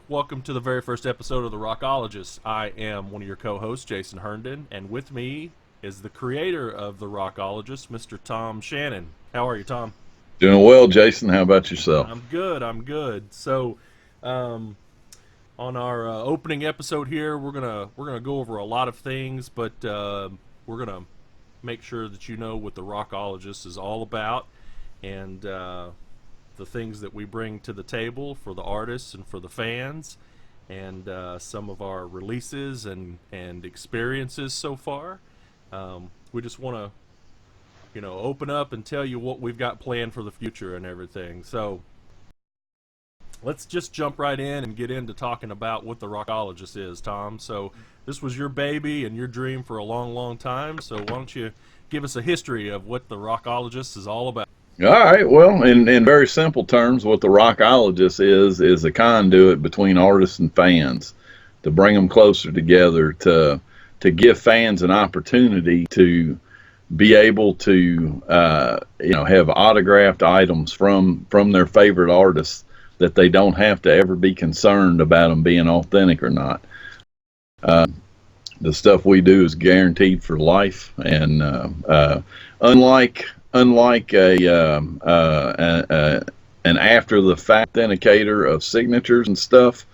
Welcome to the very first episode of the Rockologists. I am one of your co-hosts, Jason Herndon, and with me is the creator of the Rockologists, Mr. Tom Shannon. How are you, Tom? Doing well, Jason. How about yourself? I'm good. I'm good. So, um, on our opening episode here, we're gonna go over a lot of things, but we're gonna make sure that you know what the Rockologist is all about, and the things that we bring to the table for the artists and for the fans, and some of our releases and experiences so far. We just want to, open up and tell you what we've got planned for the future and everything. So let's just jump right in and get into talking about what the Rockologist is, Tom. So this was your baby and your dream for a long, long time. So why don't you give us a history of what the Rockologist is all about? All right. Well, in very simple terms, what the Rockologist is a conduit between artists and fans to bring them closer together, to give fans an opportunity to be able to have autographed items from their favorite artists, that they don't have to ever be concerned about them being authentic or not. The stuff we do is guaranteed for life, and unlike an after the fact authenticator of signatures and stuff,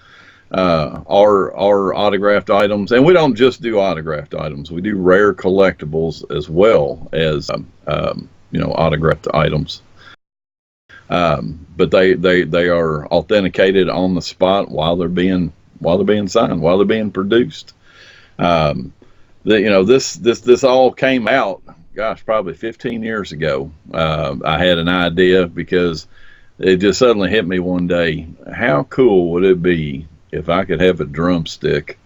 our autographed items, and we don't just do autographed items, we do rare collectibles as well as autographed items. But they are authenticated on the spot while they're being signed, while they're being produced. This all came out, gosh, probably 15 years ago. I had an idea because it just suddenly hit me one day. How cool would it be if I could have a drumstick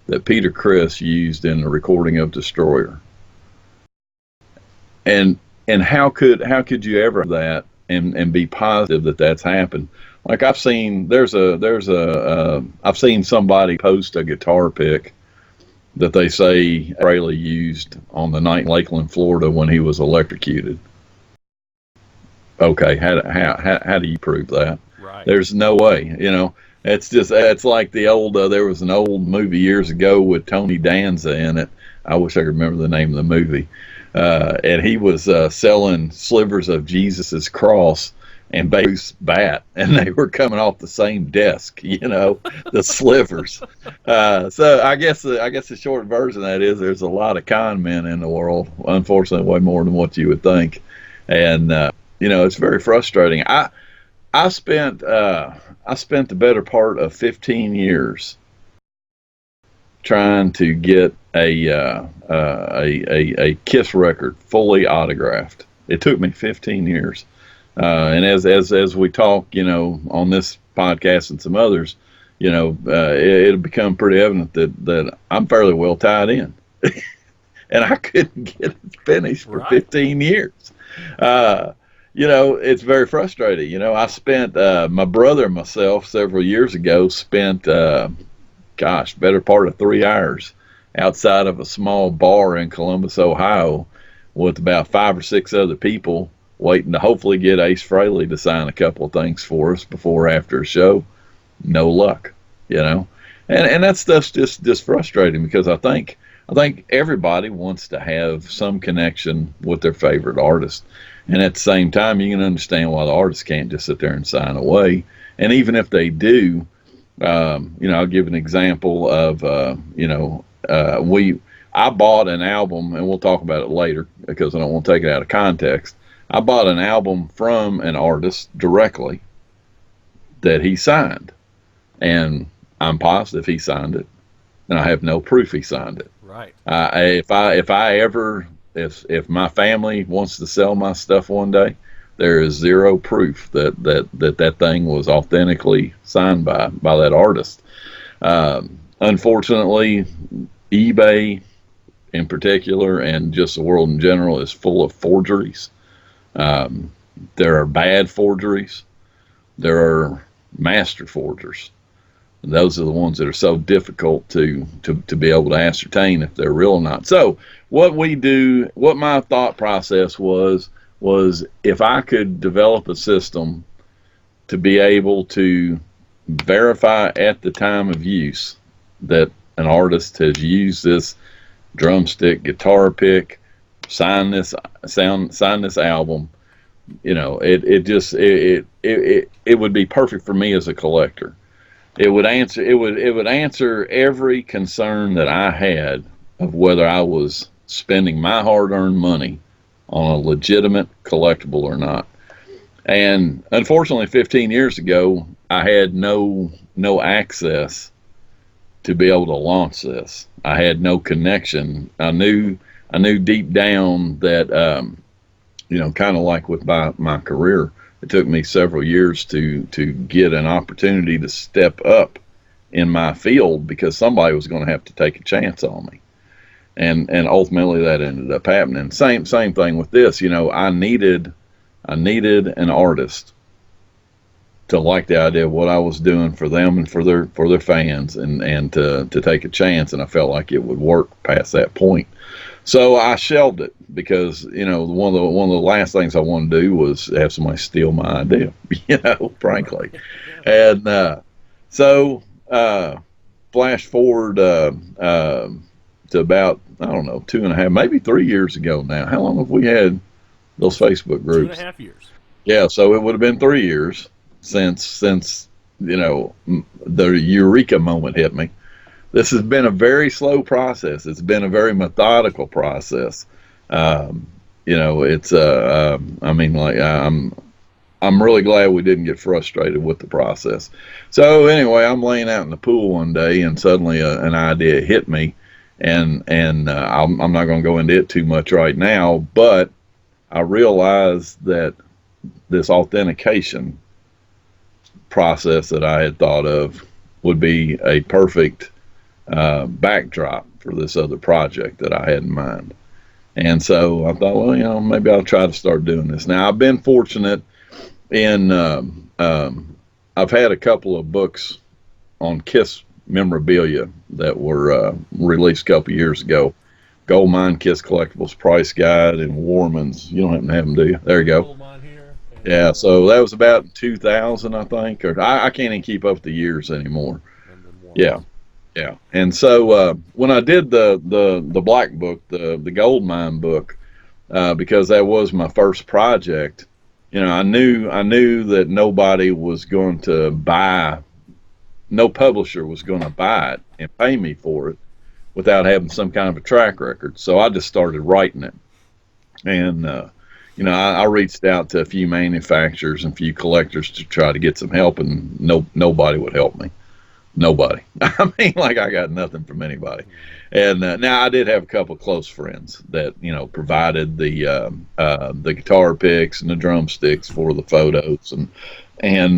that Peter Criss used in the recording of Destroyer? And how could you ever have that and be positive that that's happened? Like I've seen I've seen somebody post a guitar pick that they say Rayleigh used on the night in Lakeland, Florida when he was electrocuted. Okay, how do you prove that? Right. There's no way, It's like the old, there was an old movie years ago with Tony Danza in it. I wish I could remember the name of the movie. And he was selling slivers of Jesus's cross and Bruce's bat, and they were coming off the same desk, the slivers. So I guess the short version of that is there's a lot of con men in the world, unfortunately, way more than what you would think. And it's very frustrating. I spent the better part of 15 years trying to get a Kiss record fully autographed. It took me 15 years. And as we talk, on this podcast and some others, it'll become pretty evident that I'm fairly well tied in, and I couldn't get it finished for 15 years. It's very frustrating. I spent my brother and myself several years ago spent, better part of 3 hours outside of a small bar in Columbus, Ohio, with about 5 or 6 other people, waiting to hopefully get Ace Frehley to sign a couple of things for us before or after a show. No luck, and that stuff's just frustrating, because I think everybody wants to have some connection with their favorite artist, and at the same time, you can understand why the artist can't just sit there and sign away. And even if they do, I'll give an example of I bought an album, and we'll talk about it later because I don't want to take it out of context. I bought an album from an artist directly that he signed, and I'm positive he signed it, and I have no proof he signed it. Right. If my family wants to sell my stuff one day, there is zero proof that thing was authentically signed by that artist. Unfortunately, eBay in particular, and just the world in general, is full of forgeries. There are bad forgeries. There are master forgers. And those are the ones that are so difficult to be able to ascertain if they're real or not. So what my thought process was if I could develop a system to be able to verify at the time of use that an artist has used this drumstick, guitar pick, sign this sign this album. It would be perfect for me as a collector. It would answer every concern that I had of whether I was spending my hard-earned money on a legitimate collectible or not. And unfortunately, 15 years ago, I had no access to be able to launch this. I had no connection. I knew deep down that kind of like with my career, it took me several years to get an opportunity to step up in my field because somebody was going to have to take a chance on me, and ultimately that ended up happening. Same thing with this. I needed an artist to like the idea of what I was doing for them and for their fans, and to take a chance, and I felt like it would work past that point. So I shelved it because one of the last things I wanted to do was have somebody steal my idea, frankly. And so flash forward to about, I don't know, 2.5, maybe 3 years ago now. How long have we had those Facebook Two and a groups? half years. Yeah, so it would have been 3 years since the eureka moment hit me. This has been a very slow process. It's been a very methodical process. It's I mean, like I'm really glad we didn't get frustrated with the process. So anyway, I'm laying out in the pool one day, and suddenly an idea hit me, and I'm not going to go into it too much right now, but I realized that this authentication process that I had thought of would be a perfect backdrop for this other project that I had in mind. And so I thought, well, maybe I'll try to start doing this. Now, I've been fortunate in, I've had a couple of books on Kiss memorabilia that were released a couple years ago. Goldmine Kiss Collectibles Price Guide and Warman's. You don't happen to have them, do you? There you go. Gold mine here. Yeah, so that was about 2000, I think. Or I can't even keep up the years anymore. And then Yeah. Warman's. Yeah, and so when I did the black book, the gold mine book, because that was my first project, I knew that nobody was going to buy, no publisher was going to buy it and pay me for it without having some kind of a track record. So I just started writing it, and I reached out to a few manufacturers and a few collectors to try to get some help, and nobody would help me. Nobody. I mean, like I got nothing from anybody. And now I did have a couple of close friends that provided the guitar picks and the drumsticks for the photos and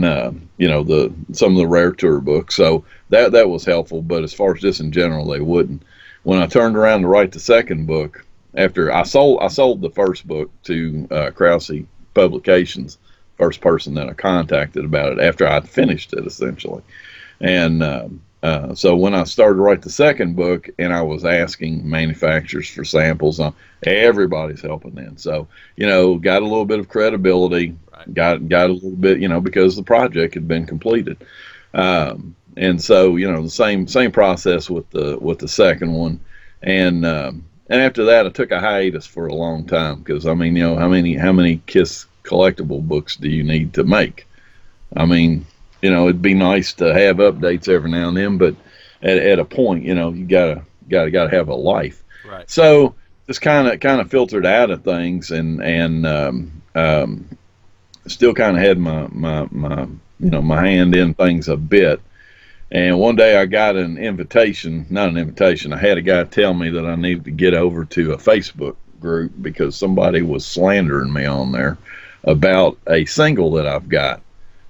the some of the rare tour books. So that was helpful. But as far as just in general, they wouldn't. When I turned around to write the second book, after I sold the first book to Krause Publications, first person that I contacted about it after I'd finished it essentially. And so when I started to write the second book, and I was asking manufacturers for samples, everybody's helping then. So got a little bit of credibility, Right. got a little bit, because the project had been completed. And so the same process with the second one, and after that I took a hiatus for a long time because I mean how many Kiss collectible books do you need to make? I mean, it'd be nice to have updates every now and then, but at a point, you gotta have a life. Right. So just kind of filtered out of things, and still kind of had my hand in things a bit. And one day I got an invitation, not an invitation. I had a guy tell me that I needed to get over to a Facebook group because somebody was slandering me on there about a single that I've got.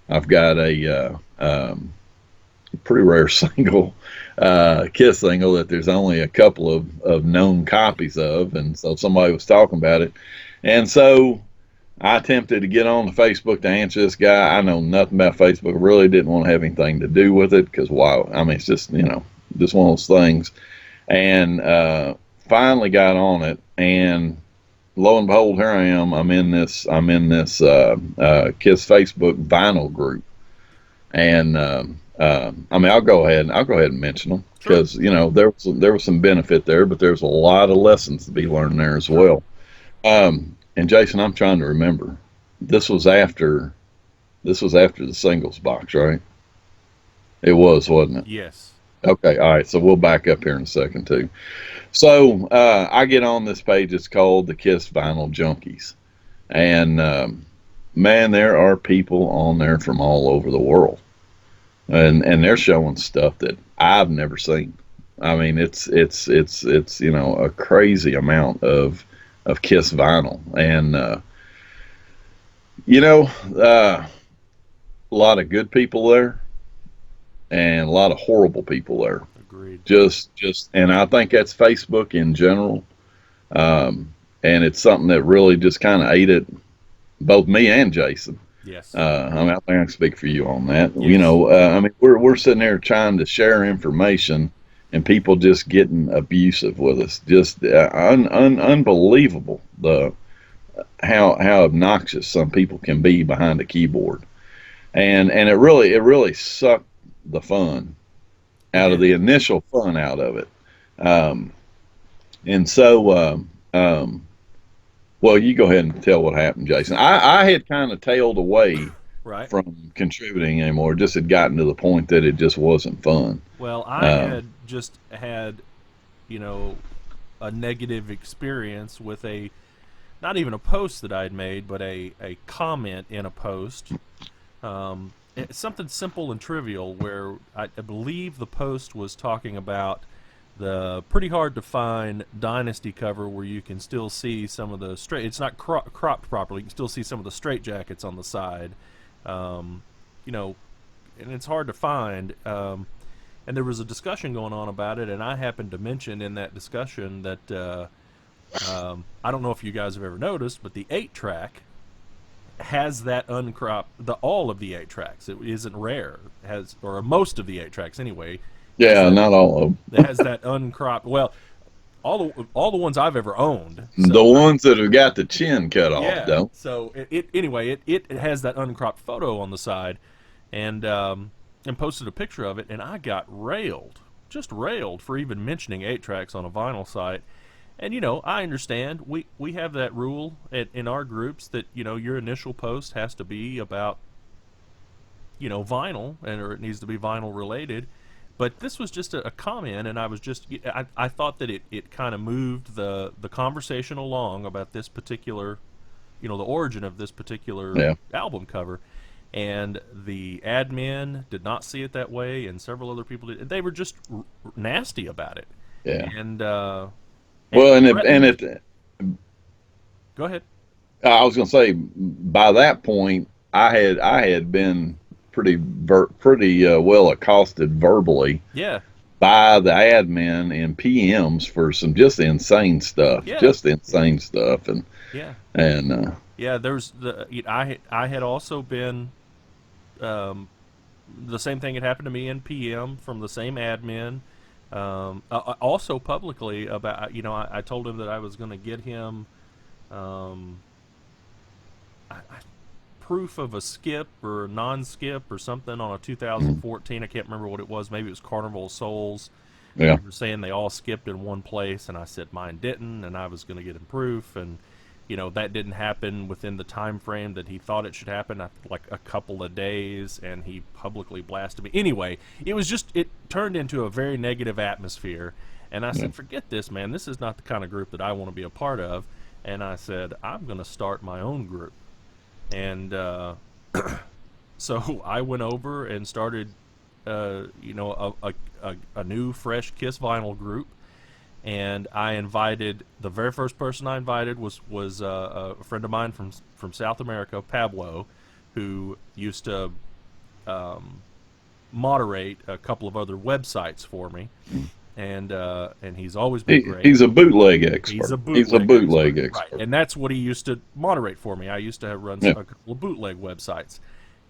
I've got a pretty rare single, Kiss single that there's only a couple of known copies of, and so somebody was talking about it, and so I attempted to get on the Facebook to answer this guy. I know nothing about Facebook. Really didn't want to have anything to do with it because why? I mean, it's just just one of those things, and finally got on it, and lo and behold, here I am. I'm in this Kiss Facebook vinyl group, and I mean, I'll go ahead and mention them Sure. because there was some benefit there, but there's a lot of lessons to be learned there as Sure. well. And Jason, I'm trying to remember. This was after this was after the singles box, right? It was, wasn't it? Yes. Okay, all right. So we'll back up here in a second too. So I get on this page. It's called the Kiss Vinyl Junkies, and man, there are people on there from all over the world, and they're showing stuff that I've never seen. I mean, it's a crazy amount of Kiss vinyl, and you know, uh, a lot of good people there, and a lot of horrible people there. Agreed. And I think that's Facebook in general. And it's something that really just kind of ate at both me and Jason. Yes. I mean, I think I can speak for you on that. Yes. I mean, we're sitting there trying to share information, and people just getting abusive with us. Just unbelievable the how obnoxious some people can be behind a keyboard, and it really sucked the fun It out of did. the initial fun out of it. Um, and so, well, you go ahead and tell what happened, Jason. I had kind of tailed away Right. from contributing anymore. It just had gotten to the point that it just wasn't fun. Well, I Um, had just had, you know, a negative experience with a not even a post that I'd made, but a comment in a post. It's something simple and trivial where I believe the post was talking about the pretty hard to find Dynasty cover where you can still see some of the straight. It's not cropped properly. You can still see some of the straight jackets on the side. Um, you know, and it's hard to find. And there was a discussion going on about it, and I happened to mention in that discussion that I don't know if you guys have ever noticed, but the 8-track has that uncropped the all of the 8 tracks. It isn't rare. It has or most of the 8 tracks anyway has yeah, that not all of that has that uncropped. Well, all the ones I've ever owned. them. So The ones that have got the chin cut off, yeah. don't. So it has that uncropped photo on the side, and posted a picture of it, and I got railed, just railed for even mentioning 8 tracks on a vinyl site. And I understand we have that rule in our groups that your initial post has to be about vinyl or it needs to be vinyl related. But this was just a comment, and I thought that it kind of moved the conversation along about this particular the origin of this particular Yeah, album cover. And the admin did not see it that way, and several other people did. They were just nasty about it, yeah. and Well, and threatened. it Go ahead. I was going to say by that point I had been pretty well accosted verbally Yeah, by the admin and PMs for some just insane stuff, yeah, just insane stuff, and yeah, and yeah. There's I had also been um, the same thing had happened to me in PM from the same admin. Also publicly about I told him that I was going to get him um, proof of a skip or non-skip or something on a mm, 2014. I can't remember what it was. Maybe it was Carnival of Souls. yeah, They were saying they all skipped in one place, and I said mine didn't, and I was going to get him proof, and that didn't happen within the time frame that he thought it should happen, like a couple of days, and he publicly blasted me. Anyway, it turned into a very negative atmosphere, and I yeah, said, forget this, man. This is not the kind of group that I want to be a part of. And I said, I'm going to start my own group. And so I went over and started, a new fresh Kiss vinyl group. And I invited the very first person I invited was a friend of mine from South America, Pablo, who used to um, moderate a couple of other websites for me, and he's always been great. he's a bootleg He's a expert. He's a bootleg bootleg expert, right? expert. And that's what he used to moderate for me. I used to have run Yeah, a couple of bootleg websites,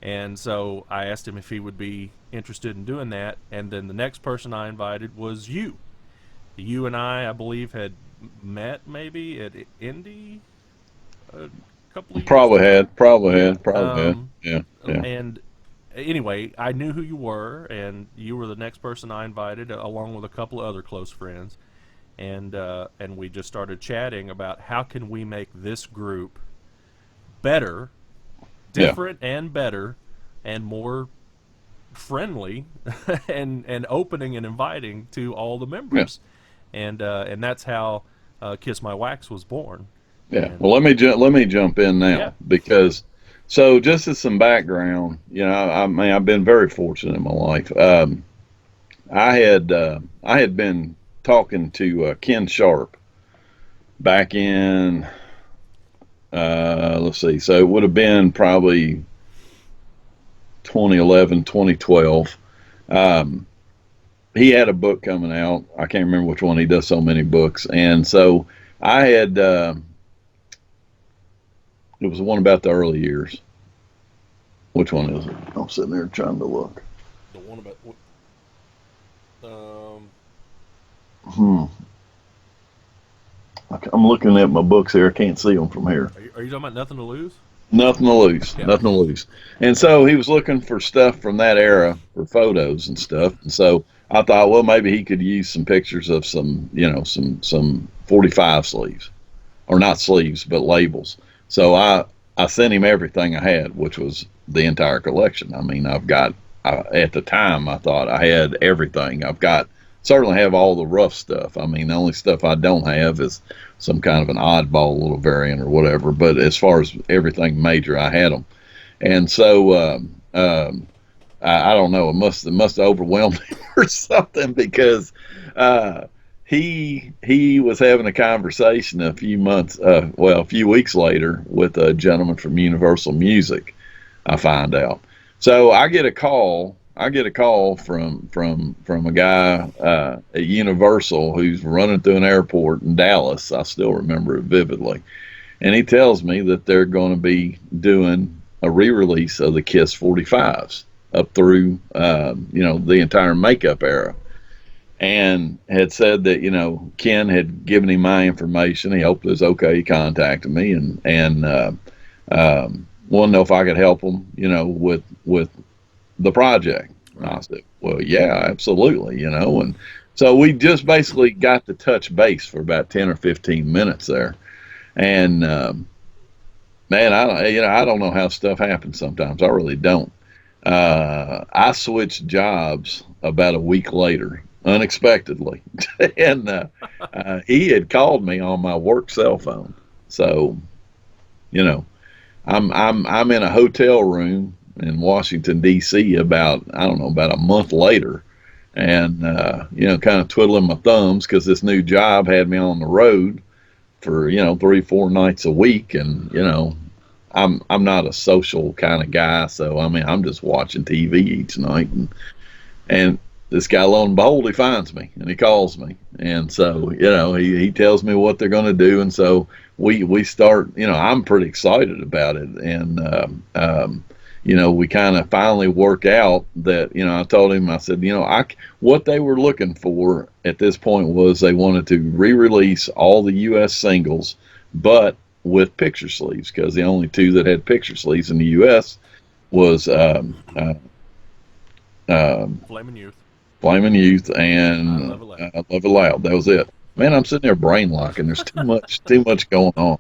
and so I asked him if he would be interested in doing that. And then the next person I invited was you. You and I believe, had met maybe at Indy a couple of years probably ago. had, probably Yeah. had, probably had. Yeah, yeah, And anyway, I knew who you were, and you were the next person I invited, along with a couple of other close friends, and we just started chatting about how can we make this group better, Yeah, different, and better, and more friendly, and opening and inviting to all the yeah, members, and that's how Kiss My Wax was born. yeah. And Well, let me jump in yeah, now because so just as some background, I mean, I've been very fortunate in my life. I had been talking to Ken Sharp back in let's see, so it would have been probably 2011, 2012. Um, he had a book coming out. I can't remember which one. He does so many books, and so I had. It was the one about the early years. Which one is it? I'm sitting there trying to look. the one about um, Hmm. I'm looking at my books here. I can't see them from here. are you talking about Nothing to Lose? Nothing to lose. Yeah. Nothing to lose. And so he was looking for stuff from that era for photos and stuff. And so I thought, well, maybe he could use some pictures of some, some 45 sleeves, or not sleeves, but labels. So I sent him everything I had, which was the entire collection. I mean, at the time I thought I had everything. I've got certainly have all the rough stuff. I mean, the only stuff I don't have is some kind of an oddball little variant or whatever. But as far as everything major, I had them. And so I don't know. It must have overwhelmed him or something because uh, he was having a conversation a few months, a few weeks later with a gentleman from Universal Music. I find out. So I get a call. I get a call from a guy at Universal who's running through an airport in Dallas. I still remember it vividly, and he tells me that they're going to be doing a re-release of the Kiss 45s up through the entire makeup era, and had said that Ken had given him my information. He hoped it was okay. He contacted me and wanted to know if I could help him, with the project. And I Right. said, well, yeah, absolutely, and so we just basically got to touch base for about 10 or 15 minutes there. And man, I don't know how stuff happens sometimes. I really don't. I switched jobs about a week later, unexpectedly, and he had called me on my work cell phone. So you know, I'm in a hotel room in Washington D.C. about I don't know about a month later, and kind of twiddling my thumbs because this new job had me on the road for 3 4 nights a week, and I'm not a social kind of guy, so I mean I'm just watching TV each night, and this guy, lo and behold, he finds me and he calls me, and so he tells me what they're going to do, and so we start. I'm pretty excited about it, and we kind of finally work out that I told him I said what they were looking for at this point was they wanted to re-release all the U.S. singles, but with picture sleeves because the only two that had picture sleeves in the U.S. was um, Flaming Youth. Flaming Youth I and love it loud. Love It Loud. That was it. Man, I'm sitting there brain locking. There's too much going on.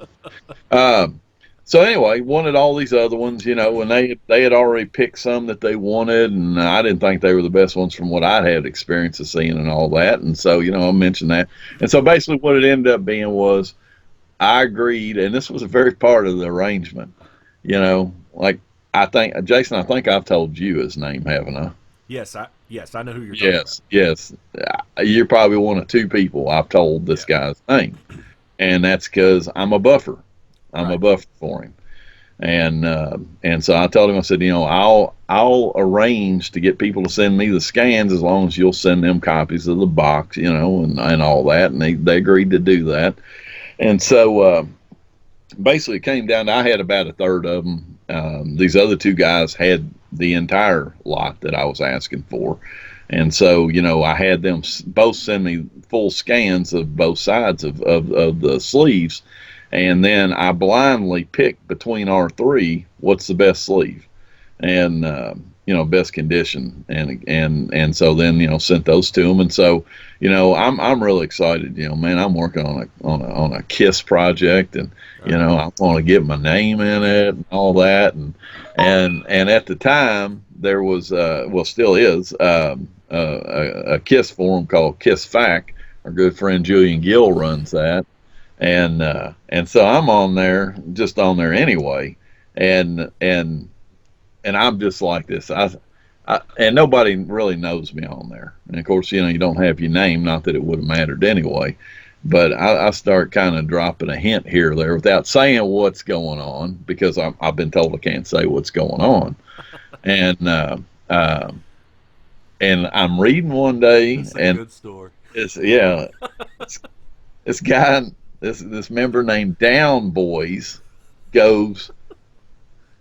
Um, so anyway, wanted all these other ones, and they had already picked some that they wanted, and I didn't think they were the best ones from what I'd had experience of seeing and all that. And so, I mentioned that. And so basically, what it ended up being was I agreed, and this was a very part of the arrangement. Like I think Jason, I think I've told you his name, haven't I? Yes, I know who you're talking about. Yes, yes. You're probably one of two people I've told this Yeah. guy's name, and that's because I'm a buffer. I'm a Right. buffer for him, and so I told him I said, I'll arrange to get people to send me the scans as long as you'll send them copies of the box, and all that, and they agreed to do that, and so basically it came down to I had about a third of them. These other two guys had the entire lot that I was asking for. And so, I had them both send me full scans of both sides of the sleeves. And then I blindly picked between our three what's the best sleeve. And best condition, and so then sent those to them, and so I'm really excited. Man, I'm working on a Kiss project, and I want to get my name in it and all that, and at the time there was well, still is, a Kiss forum called Kiss Fac. Our good friend Julian Gill runs that, and so I'm on there, just on there anyway, and I'm just like this. And nobody really knows me on there. And of course, you don't have your name. Not that it would have mattered anyway. But I start kind of dropping a hint here or there without saying what's going on, because I've been told I can't say what's going on. And uh, and I'm reading one day, That's a and good story. it's yeah, this, this guy, this member named Down Boys goes,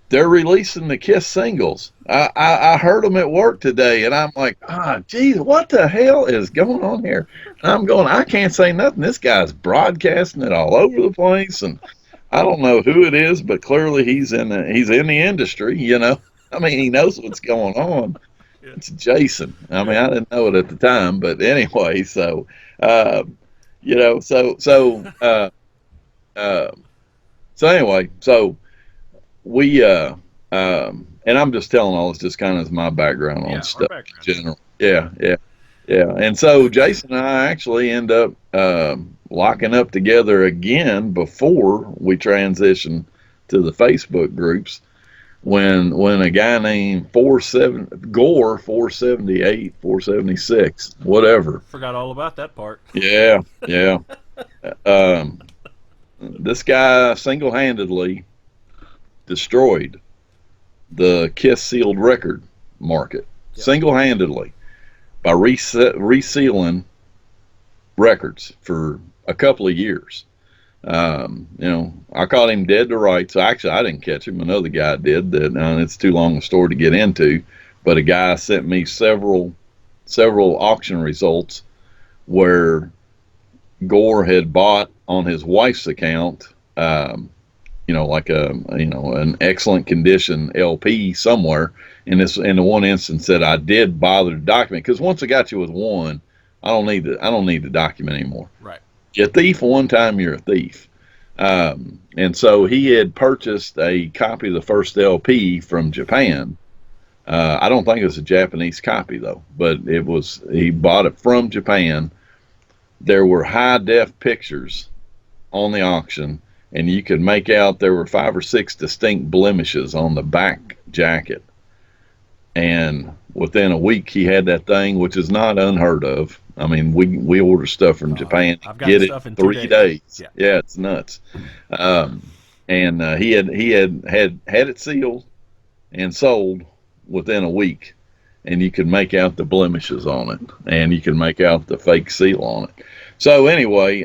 they're releasing the Kiss singles. I heard them at work today, and I'm like, geez, what the hell is going on here? And I'm going, I can't say nothing. This guy's broadcasting it all over the place, and I don't know who it is, but clearly he's in the industry. I mean, he knows what's going on. Yeah. It's Jason. I mean, Yeah. I didn't know it at the time, but anyway, so uh, so uh, so anyway, so we and I'm just telling all this just kind of as my background on Yeah. Our stuff in background. general. Yeah. And so Jason and I actually end up locking up together again before we transitioned to the Facebook groups, when a guy named 478 476 whatever. Forgot all about that part. Yeah. um, this guy single-handedly destroyed the Kiss sealed record market, Yep. single-handedly, by resealing records for a couple of years. I caught him dead to rights. Actually, I didn't catch him. Another guy did. That it's too long a story to get into. But a guy sent me several auction results where Gore had bought on his wife's account, like an excellent condition LP somewhere. In the one instance that I did bother to document, because once I got you with one, I don't need to document anymore. Right. You're a thief one time, you're a thief. And so he had purchased a copy of the first LP from Japan. I don't think it was a Japanese copy though, but he bought it from Japan. There were high def pictures on the auction, and you could make out there were 5 or 6 distinct blemishes on the back jacket. And within a week, he had that thing, which is not unheard of. I mean, we order stuff from Japan, I've got get it stuff in 3 2 days. days. Yeah. Yeah, it's nuts. And he had it sealed and sold within a week, and you could make out the blemishes on it, and you could make out the fake seal on it. So anyway,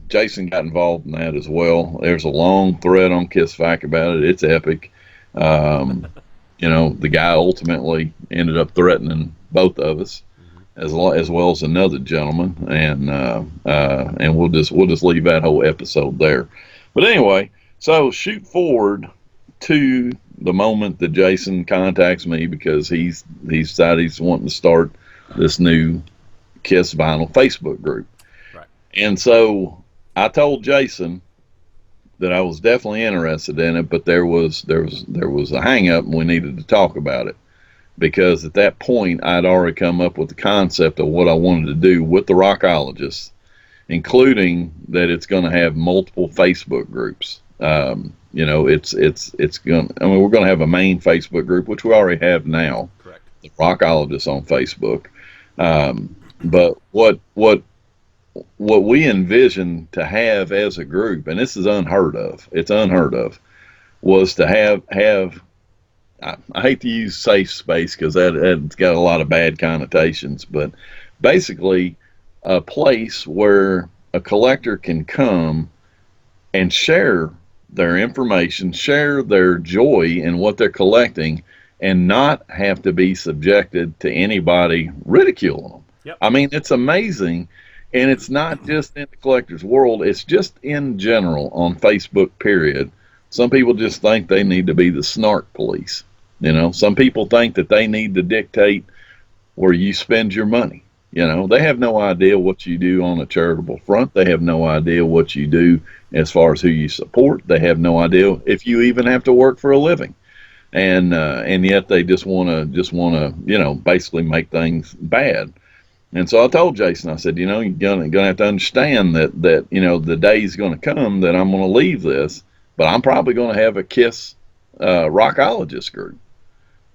Jason got involved in that as well. There's a long thread on Kiss Fac about it. It's epic. The guy ultimately ended up threatening both of us, as well as another gentleman, and we'll just leave that whole episode there. But anyway, so shoot forward to the moment that Jason contacts me, because he's decided he's wanting to start this new Kiss Vinyl Facebook group. Right. And so I told Jason that I was definitely interested in it, but there was a hang up, and we needed to talk about it, because at that point I'd already come up with the concept of what I wanted to do with the Rockologists, including that it's going to have multiple Facebook groups. It's going. I mean, we're going to have a main Facebook group, which we already have now. Correct. The Rockologists on Facebook. But what we envision to have as a group, and this is unheard of, it's unheard of, was to have I hate to use safe space, because that's got a lot of bad connotations, but basically a place where a collector can come and share their information, share their joy in what they're collecting, and not have to be subjected to anybody ridiculing them. Yep. I mean, it's amazing. And it's not just in the collector's world, it's just in general on Facebook, period. Some people just think they need to be the snark police. You know, some people think that they need to dictate where you spend your money. You know, they have no idea what you do on a charitable front. They have no idea what you do as far as who you support. They have no idea if you even have to work for a living. And yet they just want to basically make things bad. And so I told Jason, I said, you're gonna have to understand that the day's gonna come that I'm gonna leave this, but I'm probably gonna have a Kiss Rockologist group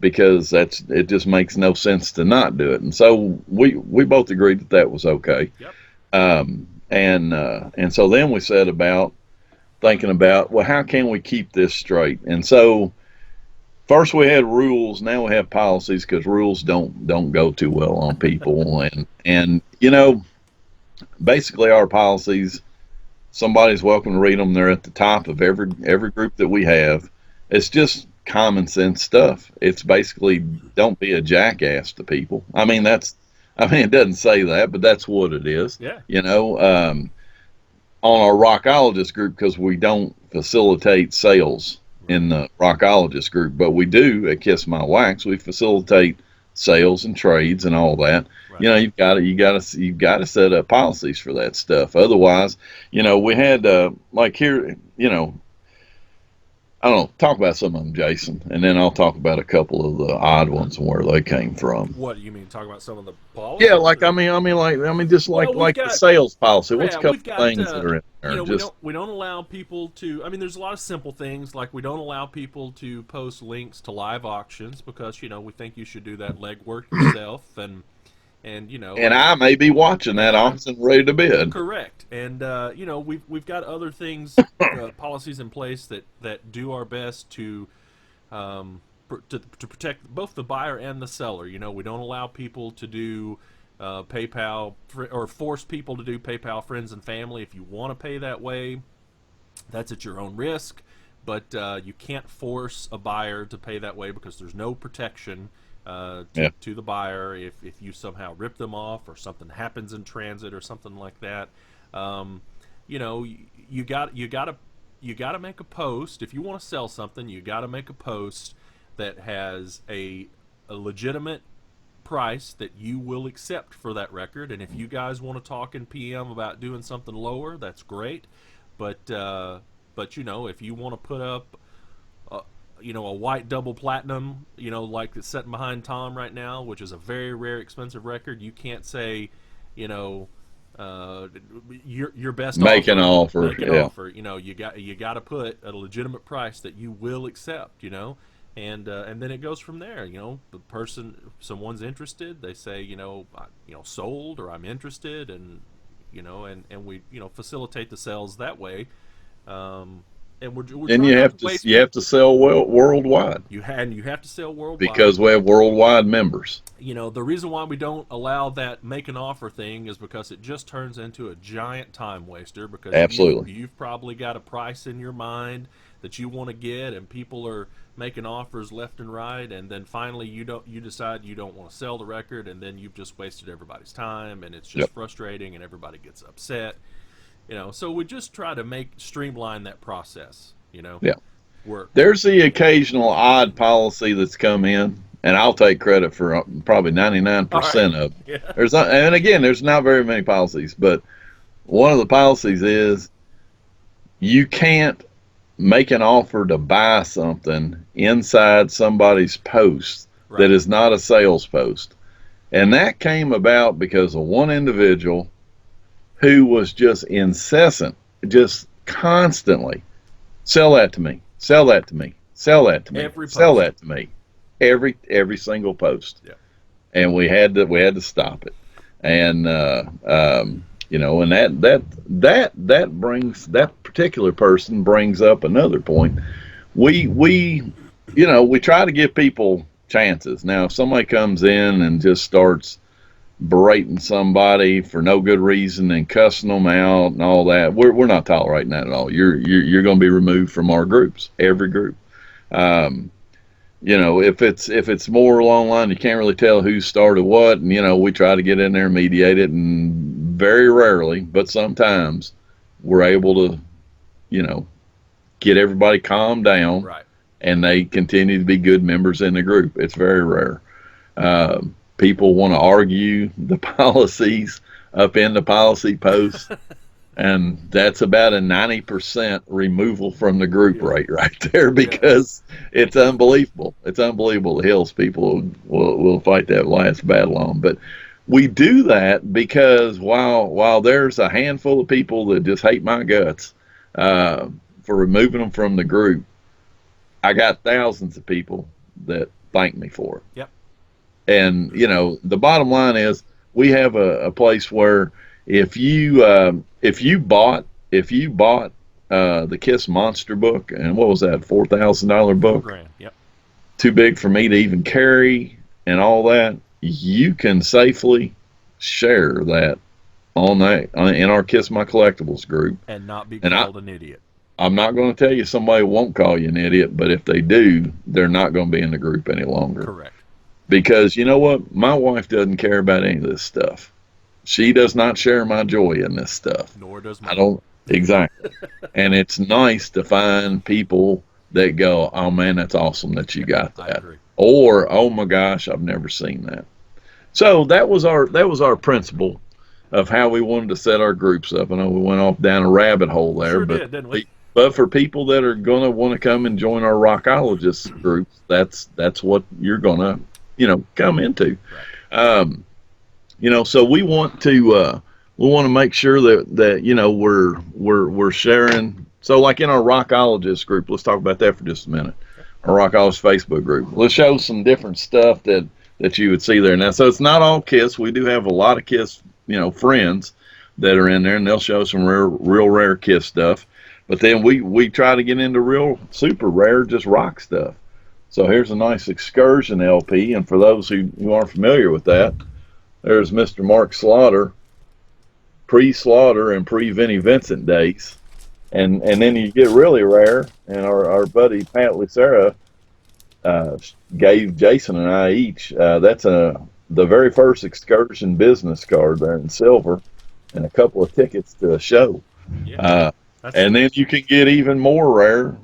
because it just makes no sense to not do it. And so we both agreed that that was okay. Yep. And so then we set about thinking about, well, how can we keep this straight? And so first we had rules, now we have policies because rules don't go too well on people. And basically our policies, somebody's welcome to read them. They're at the top of every group that we have. It's just common sense stuff. It's basically don't be a jackass to people. It doesn't say that, but that's what it is. Yeah. On our Rockologist group, because we don't facilitate sales Right. in the Rockologist group, but we do at Kiss My Wax. We facilitate sales and trades and all that. Right. You've got to set up policies for that stuff. Otherwise, we had like here, I don't know, talk about some of them, Jason, and then I'll talk about a couple of the odd ones and where they came from. What you mean? Talk about some of the policies? Yeah, like just Well, we've like the got sales policy. What's yeah, a couple we've got things that are in there? Just we don't allow people to. I mean, there's a lot of simple things like we don't allow people to post links to live auctions because we think you should do that legwork yourself and and I may be watching that and I'm auction ready to bid. correct. And we've got other things, policies in place that do our best to protect both the buyer and the seller. We don't allow people to do PayPal or force people to do PayPal friends and family. If you want to pay that way, that's at your own risk. But you can't force a buyer to pay that way because there's no protection Yeah. to the buyer if you somehow rip them off or something happens in transit or something like that. Um, you got to make a post if you want to sell something. You got to make a post that has a legitimate price that you will accept for that record. And if you guys want to talk in PM about doing something lower, that's great. But if you want to put up a white double platinum, like it's sitting behind Tom right now, which is a very rare expensive record, you can't say, you know, uh, your best Make an offer, offer. make an Yeah. offer. You got to put a legitimate price that you will accept. And then it goes from there. The person, someone's interested, they say, sold or I'm interested, and we facilitate the sales that way. And we're And trying you not have to to waste you have to sell worldwide you have to sell worldwide. because we have worldwide members. The reason why we don't allow that make an offer thing is because it just turns into a giant time waster because Absolutely. you've probably got a price in your mind that you want to get and people are making offers left and right, and then finally you decide you don't want to sell the record, and then you've just wasted everybody's time, and it's just Yep. frustrating and everybody gets upset. So we just try to streamline that process. Yeah. Work. There's the occasional odd policy that's come in, and I'll take credit for probably All right. 99% of them. Yeah. And again, there's not very many policies, but one of the policies is you can't make an offer to buy something inside somebody's post that Right. is not a sales post. And that came about because of one individual who was just incessant, just constantly sell that to me, sell that to me, sell that to me, Every sell post. that to me, every single post. Yeah. And we had to stop it. And and that particular person brings up another point. We try to give people chances. Now, if somebody comes in and just starts berating somebody for no good reason and cussing them out and all that, we're not tolerating that at all. You're going to be removed from our groups, every group. Um, if it's more along the line, you can't really tell who started what, and we try to get in there and mediate it, and very rarely, but sometimes, we're able to, get everybody calmed down Right. and they continue to be good members in the group. It's very rare. People want to argue the policies up in the policy posts, and that's about a 90% removal from the group Yeah. rate right there, Yeah. because it's unbelievable. It's unbelievable. The Hills people will fight that last battle on. But we do that because while there's a handful of people that just hate my guts uh, for removing them from the group, I got thousands of people that thank me for it. Yep. And the bottom line is, we have a place where if you bought the Kiss Monster book, and what was that, $4,000 4 book, grand. Yep. too big for me to even carry, and all that, you can safely share that in our Kiss My Collectibles group. And not be And called an idiot. I'm not going to tell you somebody won't call you an idiot, but if they do, they're not going to be in the group any longer. Correct. Because you know what? My wife doesn't care about any of this stuff. She does not share my joy in this stuff. Nor does I mine. don't, exactly. And it's nice to find people that go, "Oh man, that's awesome that you got I that," agree. or "Oh my gosh, I've never seen that." So that was our principle of how we wanted to set our groups up. I know we went off down a rabbit hole there, Sure but did, didn't we? for people that are gonna want to come and join our Rockologists groups, that's what you're gonna come into. Right. So we want to make sure that we're sharing. So like in our Rockologist group, let's talk about that for just a minute. Our Rockologist Facebook group. Let's show some different stuff that you would see there. Now, so it's not all Kiss. We do have a lot of Kiss, friends that are in there, and they'll show some real rare Kiss stuff. But then we try to get into real super rare, just rock stuff. So here's a nice excursion LP, and for those who aren't familiar with that, there's Mr. Mark Slaughter, pre-Slaughter and pre-Vinnie Vincent days. And then you get really rare, and our buddy Pat Lucera gave Jason and I each, that's the very first excursion business card there in silver, and a couple of tickets to a show. Yeah. And then you can get even more rare,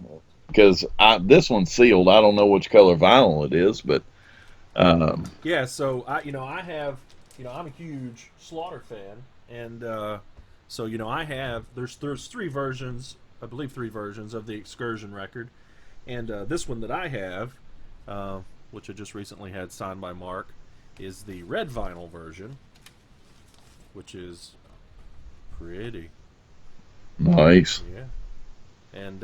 because this one's sealed. I don't know which color vinyl it is, but Yeah. So I have, I'm a huge Slaughter fan, and so I have there's 3 versions, I believe 3 versions of the excursion record, and this one that I have, which I just recently had signed by Mark, is the red vinyl version, which is pretty. nice. Yeah. And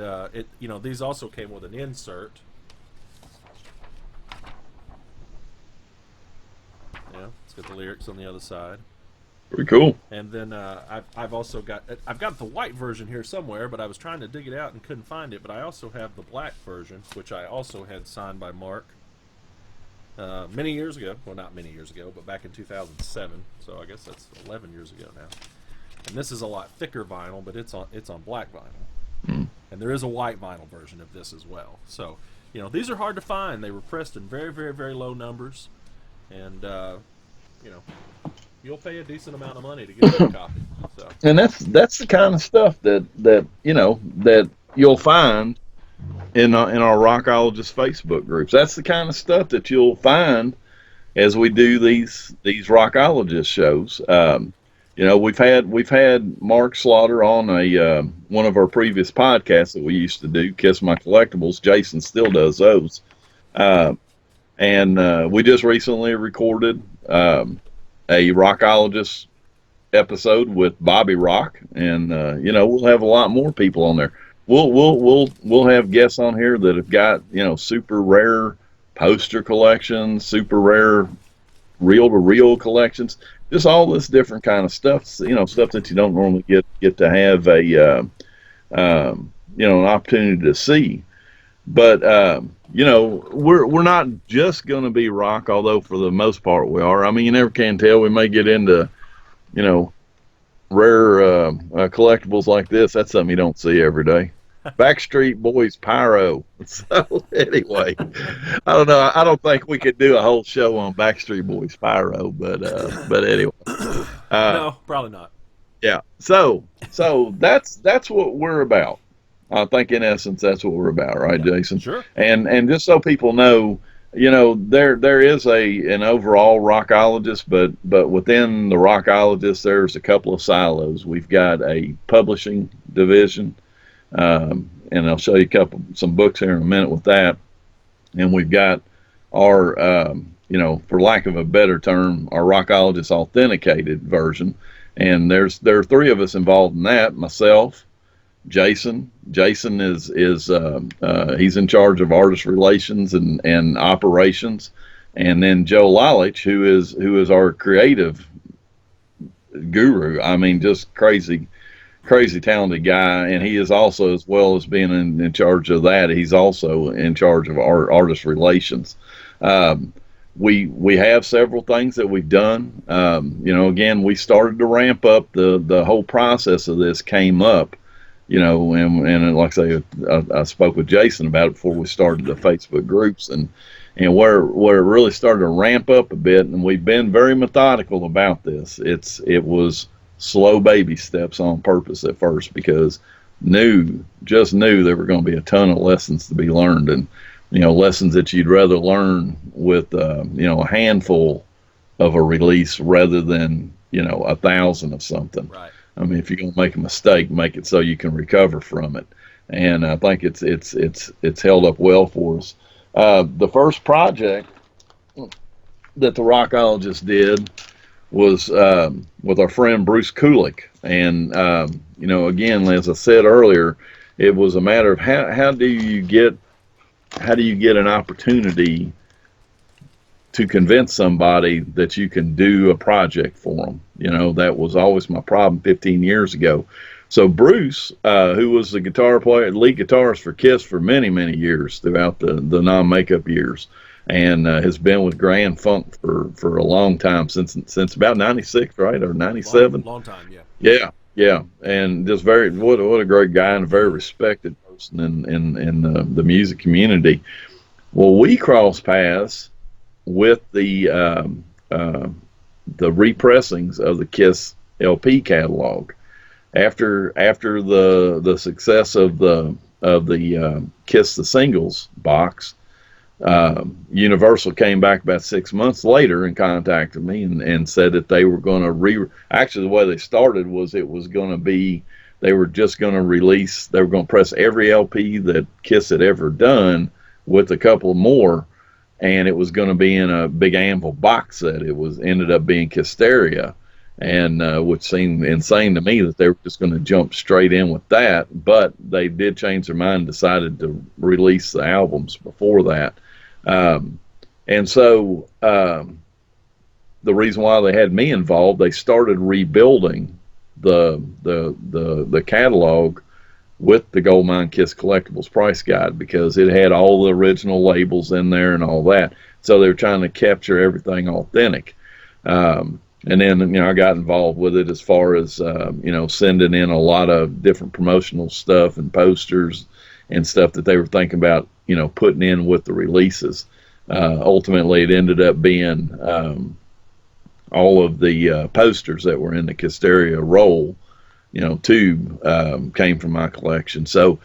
these also came with an insert. Yeah, it's got the lyrics on the other side. Pretty cool. And then I've also got the white version here somewhere, but I was trying to dig it out and couldn't find it. But I also have the black version, which I also had signed by Mark many years ago. Well, not many years ago, but back in 2007. So I guess that's 11 years ago now. And this is a lot thicker vinyl, but it's on black vinyl. Mm. And there is a white vinyl version of this as well. So these are hard to find. They were pressed in very, very, very low numbers, and you'll pay a decent amount of money to get a copy. So. And that's the kind of stuff that you'll find in our Rockologist Facebook groups. That's the kind of stuff that you'll find as we do these Rockologist shows. We've had Mark Slaughter on a one of our previous podcasts that we used to do, Kiss My Collectibles. Jason still does those, and we just recently recorded a Rockologist episode with Bobby Rock, and we'll have a lot more people on there. We'll have guests on here that have got super rare poster collections, super rare reel to reel collections, just all this different kind of stuff. Stuff that you don't normally get to have an opportunity to see. But we're not just going to be rock, although for the most part we are. I mean, you never can tell. We may get into rare collectibles like this. That's something you don't see every day. Backstreet Boys pyro. So anyway, I don't know. I don't think we could do a whole show on Backstreet Boys pyro, but anyway, No, probably not. yeah. So that's what we're about. I think in essence that's what we're about, right, Yeah, Jason? sure. And just so people know, there is an overall rockologist, but within the rockologist, there's a couple of silos. We've got a publishing division, and I'll show you some books here in a minute with that. And we've got our, for lack of a better term, our Rockologist authenticated version. And there are three of us involved in that. Myself, Jason. Jason is he's in charge of artist relations and operations, and then Joe Lalich, who is our creative guru. I mean, just crazy talented guy, and he is also, as well as being in charge of that, he's also in charge of our artist relations. Um, we have several things that we've done. Again, we started to ramp up. The whole process of this came up, and like I say, I spoke with Jason about it before we started the Facebook groups, and where it really started to ramp up a bit, and we've been very methodical about this. It was slow baby steps on purpose at first, because just knew there were going to be a ton of lessons to be learned, and lessons that you'd rather learn with a handful of a release rather than 1,000 of something. Right. I mean, if you're going to make a mistake, make it so you can recover from it. And I think it's held up well for us. The first project that the Rockologist did was with our friend Bruce Kulick, and again, as I said earlier, it was a matter of how do you get an opportunity to convince somebody that you can do a project for them. That was always my problem 15 years ago. So Bruce, who was the guitar player, lead guitarist for Kiss for many, many years throughout the non-makeup years, and has been with Grand Funk for a long time, since about 96, right, or 97. Long time, yeah. Yeah, and just what a great guy, and a very respected person in the music community. Well, we crossed paths with the repressings of the Kiss LP catalog after the success of the Kiss the Singles box. Universal came back about 6 months later and contacted me and said that they were going to actually, the way they started was it was going to be, they were just going to release, they were going to press every LP that Kiss had ever done with a couple more, and it was going to be in a big Anvil box set. It was ended up being Kisteria, and which seemed insane to me that they were just going to jump straight in with that. But they did change their mind and decided to release the albums before that. And so the reason why they had me involved, they started rebuilding the catalog with the Goldmine Kiss Collectibles price guide, because it had all the original labels in there and all that. So they were trying to capture everything authentic. And then, I got involved with it as far as, sending in a lot of different promotional stuff and posters and stuff that they were thinking about, putting in with the releases. Ultimately, it ended up being all of the posters that were in the Kisteria roll, tube, came from my collection. So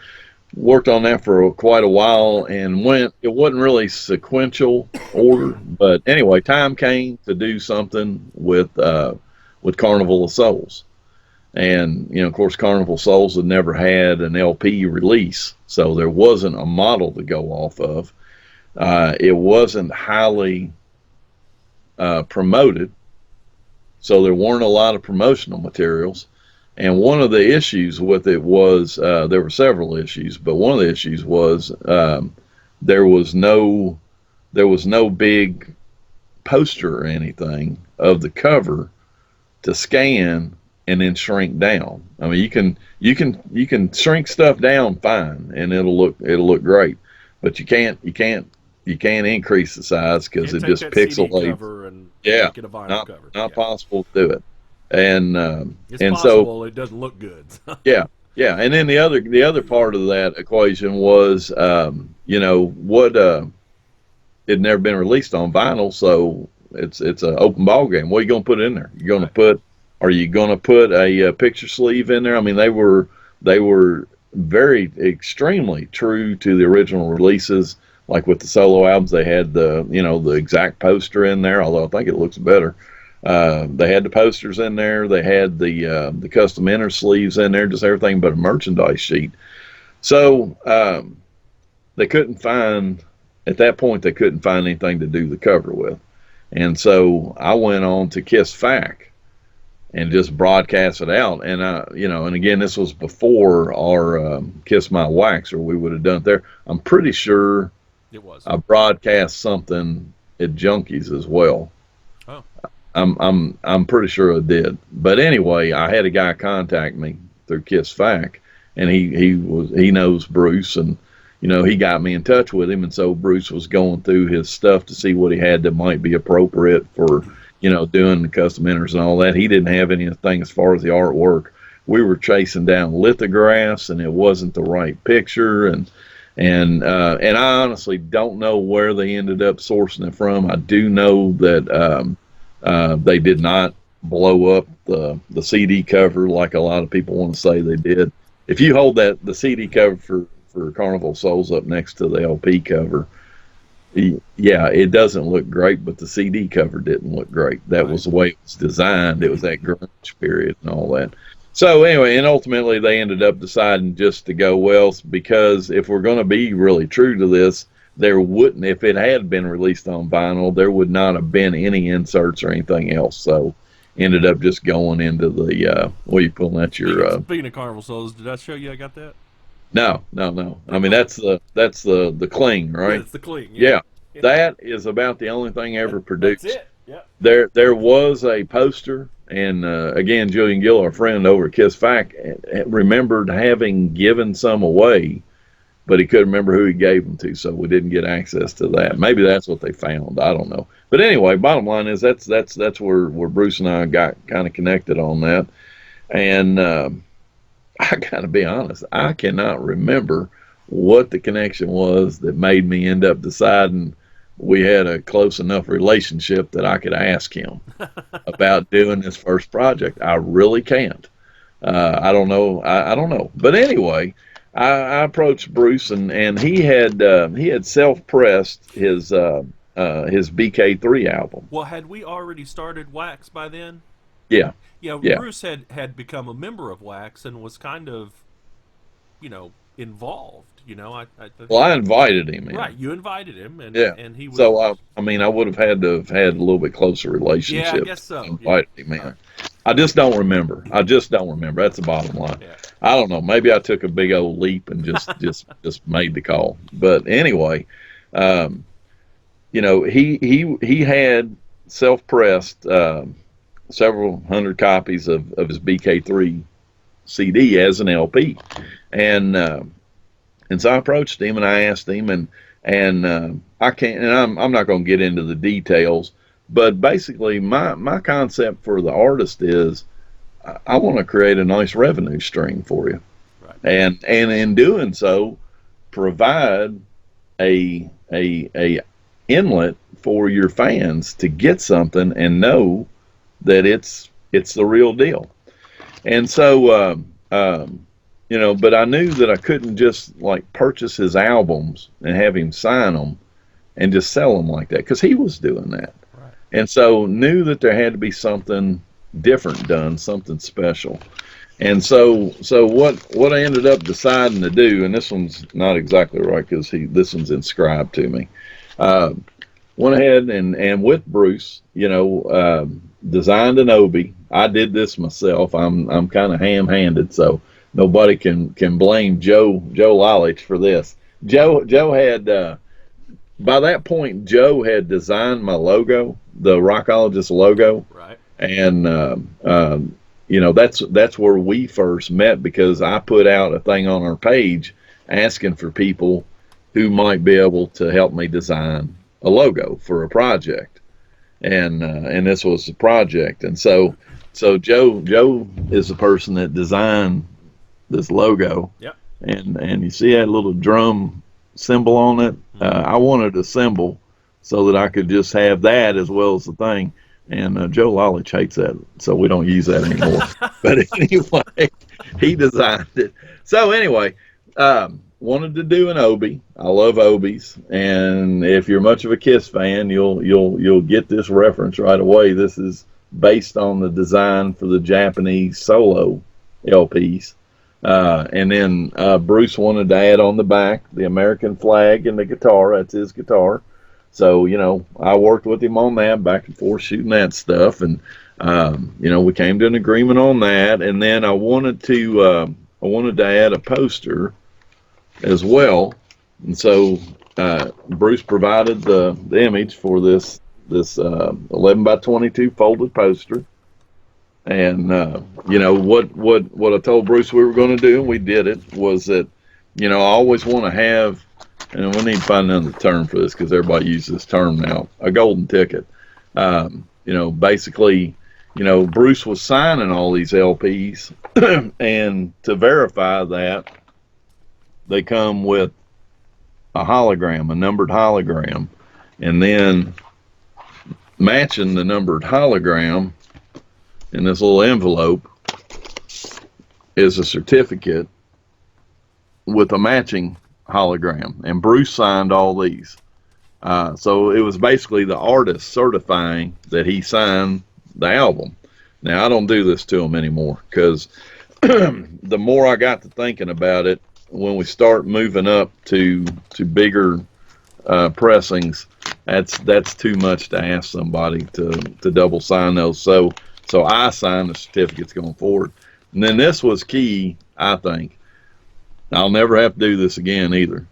worked on that for quite a while, and it wasn't really sequential order, but anyway, time came to do something with Carnival of Souls. And of course, Carnival Souls had never had an LP release, so there wasn't a model to go off of. It wasn't highly promoted, so there weren't a lot of promotional materials. And one of the issues with it was, there were several issues, but one of the issues was there was no big poster or anything of the cover to scan and then shrink down. I mean, you can shrink stuff down fine and it'll look great, but you can't increase the size because Can't it take just that CD pixelates. cover and Yeah, make it a vinyl not cover. not Yeah. possible to do it. And It's and so possible, it doesn't look good. yeah, yeah. And then the other part of that equation was, what it had never been released on vinyl, so it's an open ball game. What are you going to put in there? Are you going to put a picture sleeve in there? I mean, they were very extremely true to the original releases. Like with the solo albums, they had the exact poster in there. Although I think it looks better. They had the posters in there. They had the custom inner sleeves in there. Just everything but a merchandise sheet. So they couldn't find at that point. They couldn't find anything to do the cover with, and so I went on to Kiss Fac and just broadcast it out. And and again, this was before our Kiss My Wax, or we would have done it there. I'm pretty sure It was. I broadcast something at Junkies as well. Oh. I'm pretty sure I did. But anyway, I had a guy contact me through Kiss Fac, and he knows Bruce, and he got me in touch with him, and so Bruce was going through his stuff to see what he had that might be appropriate for doing the custom inners and all that. He didn't have anything as far as the artwork. We were chasing down lithographs, and it wasn't the right picture, and I honestly don't know where they ended up sourcing it from. I do know that they did not blow up the CD cover like a lot of people want to say they did. If you hold the CD cover for Carnival Souls up next to the LP cover, yeah, it doesn't look great, but the CD cover didn't look great. That was the way it was designed. It was that grunge period and all that. So anyway, and ultimately they ended up deciding just to go, well, because if we're going to be really true to this, there wouldn't, if it had been released on vinyl, there would not have been any inserts or anything else. So ended up just going into the, what are you pulling at your, Speaking of Carnival Souls, did I show you I got that? no. I mean, that's the cling, right? Yeah, it's the cling. Yeah. That is about the only thing ever produced. That's it. Yeah. There was a poster, and again, Julian Gill, our friend over at Kiss Fac, remembered having given some away, but he couldn't remember who he gave them to, so we didn't get access to that. Maybe that's what they found. I don't know. But anyway, bottom line is that's where Bruce and I got kind of connected on that. And I got to be honest, I cannot remember what the connection was that made me end up deciding we had a close enough relationship that I could ask him about doing this first project. I really can't. I don't know. I don't know. But anyway, I approached Bruce, and he had self-pressed his BK3 album. Well, had we already started Wax by then? Yeah. Yeah. Bruce had become a member of Wax and was kind of, involved. Well, I invited him in. Right, you invited him, and Yeah. and he was. So I mean, I would have had to have had a little bit closer relationship. Yeah, I guess so. Invited him in. I just don't remember. That's the bottom line. Yeah. I don't know. Maybe I took a big old leap and just made the call. But anyway, he had self-pressed several hundred copies of his BK3 CD as an LP, and so I approached him and I asked him, and I can't, and I'm not going to get into the details, but basically my concept for the artist is I want to create a nice revenue stream for you, right. and in doing so, provide a inlet for your fans to get something and know that it's the real deal. And so but I knew that I couldn't just like purchase his albums and have him sign them and just sell them like that, because he was doing that. Right. And so knew that there had to be something different done, something special. And so what I ended up deciding to do, and this one's not exactly right because this one's inscribed to me. Went ahead and with Bruce, designed an Obi. I did this myself. I'm kind of ham-handed, so nobody can blame Joe Lalich for this. Joe had by that point Joe had designed my logo, the Rockologist logo, right? And that's where we first met, because I put out a thing on our page asking for people who might be able to help me design a logo for a project, and this was the project. And so Joe is the person that designed this logo. Yep. And you see that little drum symbol on it. I wanted a symbol so that I could just have that as well as the thing. And Joe Lalich hates that, so we don't use that anymore. But anyway, he designed it. So anyway, wanted to do an Obi. I love Obies, and if you're much of a Kiss fan, you'll get this reference right away. This is based on the design for the Japanese solo LPs. And then Bruce wanted to add on the back the American flag and the guitar. That's his guitar. So, I worked with him on that, back and forth shooting that stuff. And, we came to an agreement on that. And then I wanted to add a poster as well. And so Bruce provided the image for this 11 by 22 folded poster. And what I told Bruce we were going to do, and we did it, was that I always want to have, and we need to find another term for this because everybody uses this term now, a golden ticket. Basically, Bruce was signing all these LPs, and to verify that, they come with a hologram, a numbered hologram, and then matching the numbered hologram in this little envelope is a certificate with a matching hologram. And Bruce signed all these. So it was basically the artist certifying that he signed the album. Now, I don't do this to him anymore because the more I got to thinking about it, when we start moving up to bigger pressings, that's too much to ask somebody to double sign those. So I signed the certificates going forward. And then this was key, I think. I'll never have to do this again either.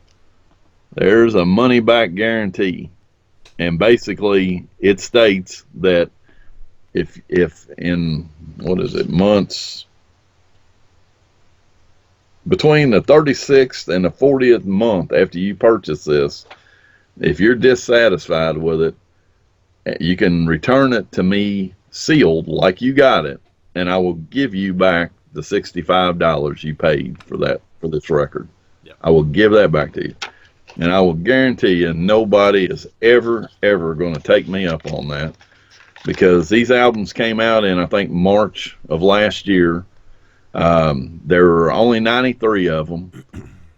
There's a money back guarantee. And basically it states that if in, months, between the 36th and the 40th month after you purchase this, if you're dissatisfied with it, you can return it to me sealed like you got it, and I will give you back the $65 you paid for this record. Yep. I will give that back to you, and I will guarantee you nobody is ever going to take me up on that, because these albums came out in, I think, March of last year. There were only 93 of them,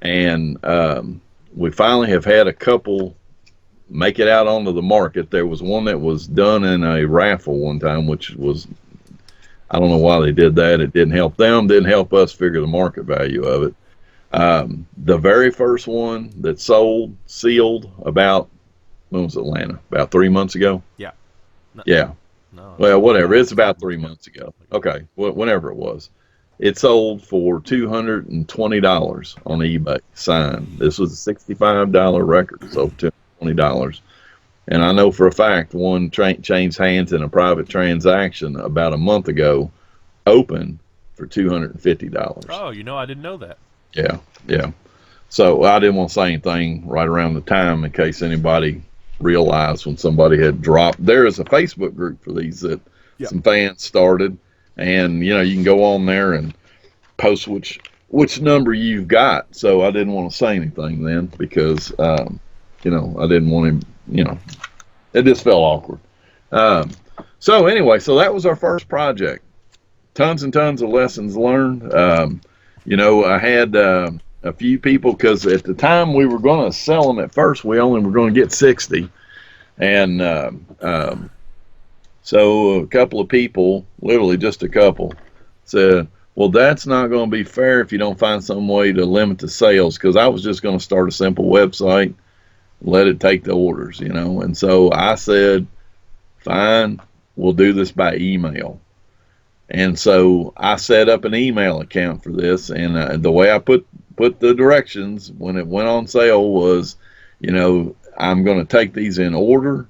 and we finally have had a couple make it out onto the market. There was one that was done in a raffle one time, which was, I don't know why they did that. It didn't help them, didn't help us figure the market value of it. The very first one that sold sealed about, when was Atlanta? About 3 months ago? Yeah. No, Yeah. no, Well, whatever. It's about 3 months ago. Okay. Whenever it was. It sold for $220 on eBay, signed. This was a $65 record, so $220. And I know for a fact one changed hands in a private transaction about a month ago, open for $250. Oh, I didn't know that. Yeah. So I didn't want to say anything right around the time in case anybody realized when somebody had dropped. There is a Facebook group for these that some fans started. And you can go on there and post which number you've got. So I didn't want to say anything then because I didn't want him. It just felt awkward. So anyway, so that was our first project. Tons and tons of lessons learned. I had a few people, because at the time we were going to sell them. At first, we only were going to get 60, and so a couple of people, literally just a couple, said, well, that's not going to be fair if you don't find some way to limit the sales, because I was just going to start a simple website, let it take the orders, And so I said, fine, we'll do this by email. And so I set up an email account for this, and the way I put the directions when it went on sale was, I'm going to take these in order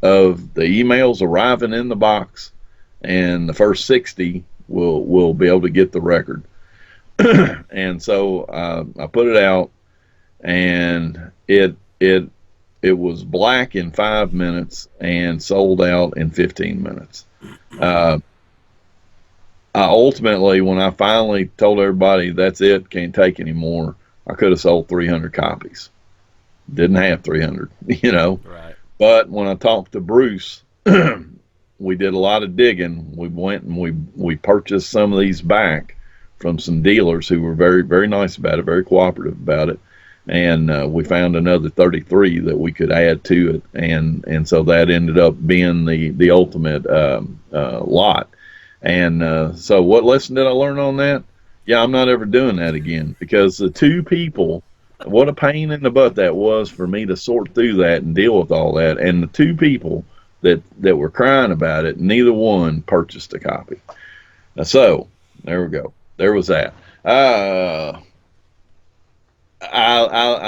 of the emails arriving in the box, and the first 60 will be able to get the record. And so I put it out, and it was black in 5 minutes and sold out in 15 minutes. I ultimately, when I finally told everybody that's it, can't take any more, I could have sold 300 copies. Didn't have 300, Right. But when I talked to Bruce, we did a lot of digging. We went and we purchased some of these back from some dealers who were very, very nice about it, very cooperative about it. And we found another 33 that we could add to it, and so that ended up being the ultimate lot. And so, what lesson did I learn on that? Yeah, I'm not ever doing that again, because the two people, what a pain in the butt that was for me to sort through that and deal with all that. And the two people that were crying about it, neither one purchased a copy. So there we go. There was that. I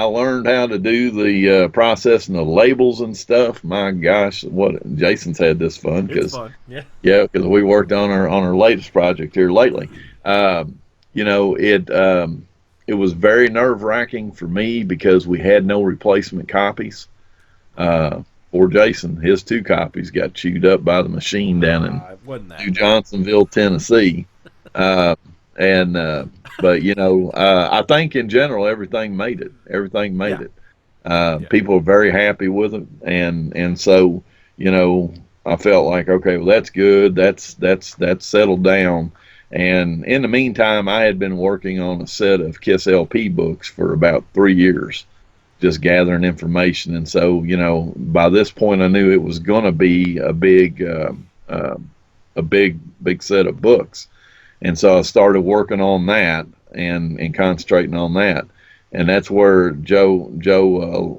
learned how to do the processing of labels and stuff. My gosh, what Jason's had this fun It's because fun. Yeah. yeah, because we worked on our latest project here lately. You know, it was very nerve wracking for me because we had no replacement copies. For Jason, his two copies got chewed up by the machine down in It wasn't that New bad. Johnsonville, Tennessee. Uh, and but you know, I think in general everything made it. Everything made Yeah. it. Yeah. People are very happy with it, and so you know, I felt like okay, well that's good. That's settled down. And in the meantime, I had been working on a set of Kiss LP books for about 3 years, just gathering information. And so, you know, by this point, I knew it was going to be uh, a big set of books. And so I started working on that and concentrating on that. And that's where Joe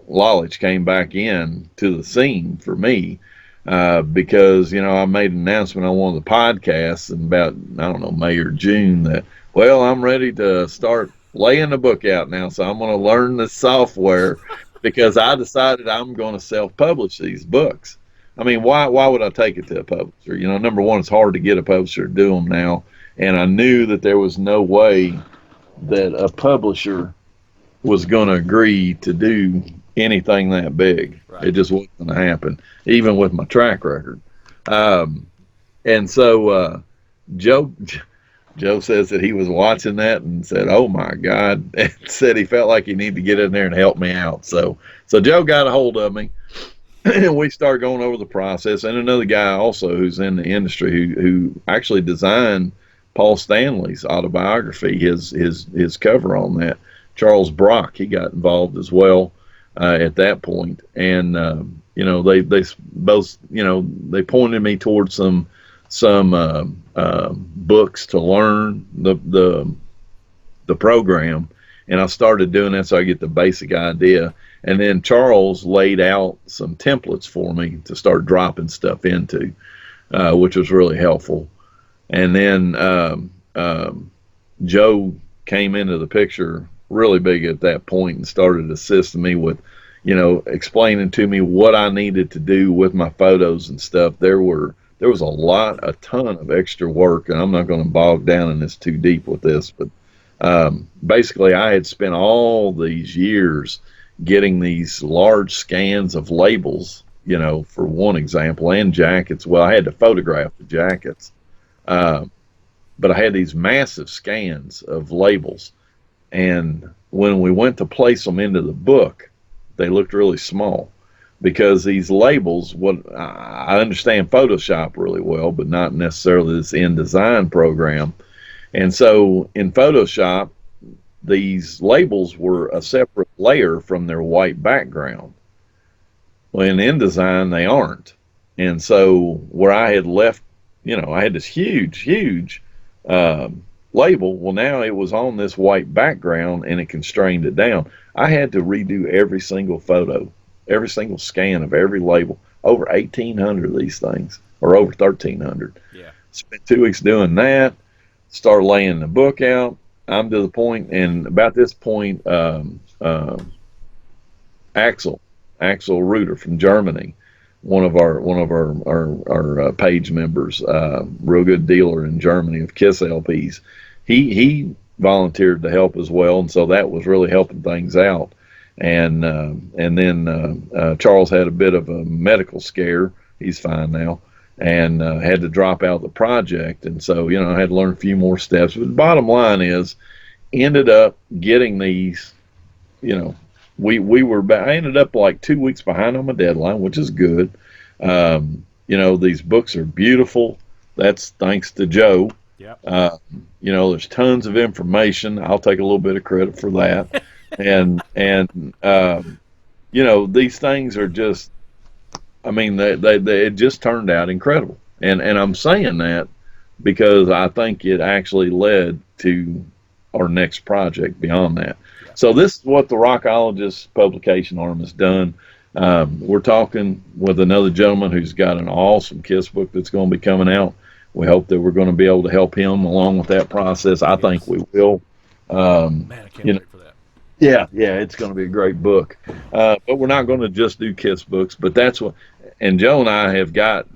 Lollich came back in to the scene for me, because you know I made an announcement on one of the podcasts in about I don't know May or June that well I'm ready to start laying the book out now, so I'm going to learn the software because I decided I'm going to self-publish these books. I mean, why would I take it to a publisher? You know, number one, it's hard to get a publisher to do them now, and I knew that there was no way that a publisher was going to agree to do anything that big. It Right. just wasn't going to happen, even with my track record. Um, and so Joe Joe says that he was watching that and said, "Oh my God!" and said he felt like he needed to get in there and help me out. So Joe got a hold of me, and we started going over the process. And another guy also who's in the industry who actually designed Paul Stanley's autobiography, his cover on that, Charles Brock, he got involved as well at that point. And you know they both you know they pointed me towards some books to learn the program, and I started doing that so I get the basic idea. And then Charles laid out some templates for me to start dropping stuff into, which was really helpful. And then Joe came into the picture really big at that point and started assisting me with, you know, explaining to me what I needed to do with my photos and stuff. There was a ton of extra work, and I'm not going to bog down in this too deep with this, but basically I had spent all these years getting these large scans of labels, you know, for one example, and jackets. Well, I had to photograph the jackets, uh, but I had these massive scans of labels, and when we went to place them into the book, they looked really small because these labels, what I understand Photoshop really well, but not necessarily this InDesign program. And so in Photoshop, these labels were a separate layer from their white background. Well, in InDesign, they aren't. And so where I had left, you know, I had this huge label. Well, now it was on this white background and it constrained it down. I had to redo every single photo, every single scan of every label, over 1,800 of these things, or over 1,300. Yeah. Spent 2 weeks doing that, started laying the book out. I'm to the point, and about this point, Axel, Axel Reuter from Germany, one of our page members, real good dealer in Germany of Kiss LPs. He volunteered to help as well, and so that was really helping things out. And then Charles had a bit of a medical scare. He's fine now, and had to drop out the project. And so you know I had to learn a few more steps. But the bottom line is, ended up getting these. You know, I ended up like 2 weeks behind on my deadline, which is good. You know, these books are beautiful. That's thanks to Joe. Yep. Uh, there's tons of information. I'll take a little bit of credit for that. And these things are just, I mean, they it just turned out incredible. And I'm saying that because I think it actually led to our next project beyond that. Yeah. So this is what the Rockologists publication arm has done. We're talking with another gentleman who's got an awesome KISS book that's going to be coming out. We hope that we're going to be able to help him along with that process. I think Yes. we will. Um, Man, I can't you know, wait for that. yeah, it's going to be a great book. But we're not going to just do KISS books. But that's what, and Joe and I have got,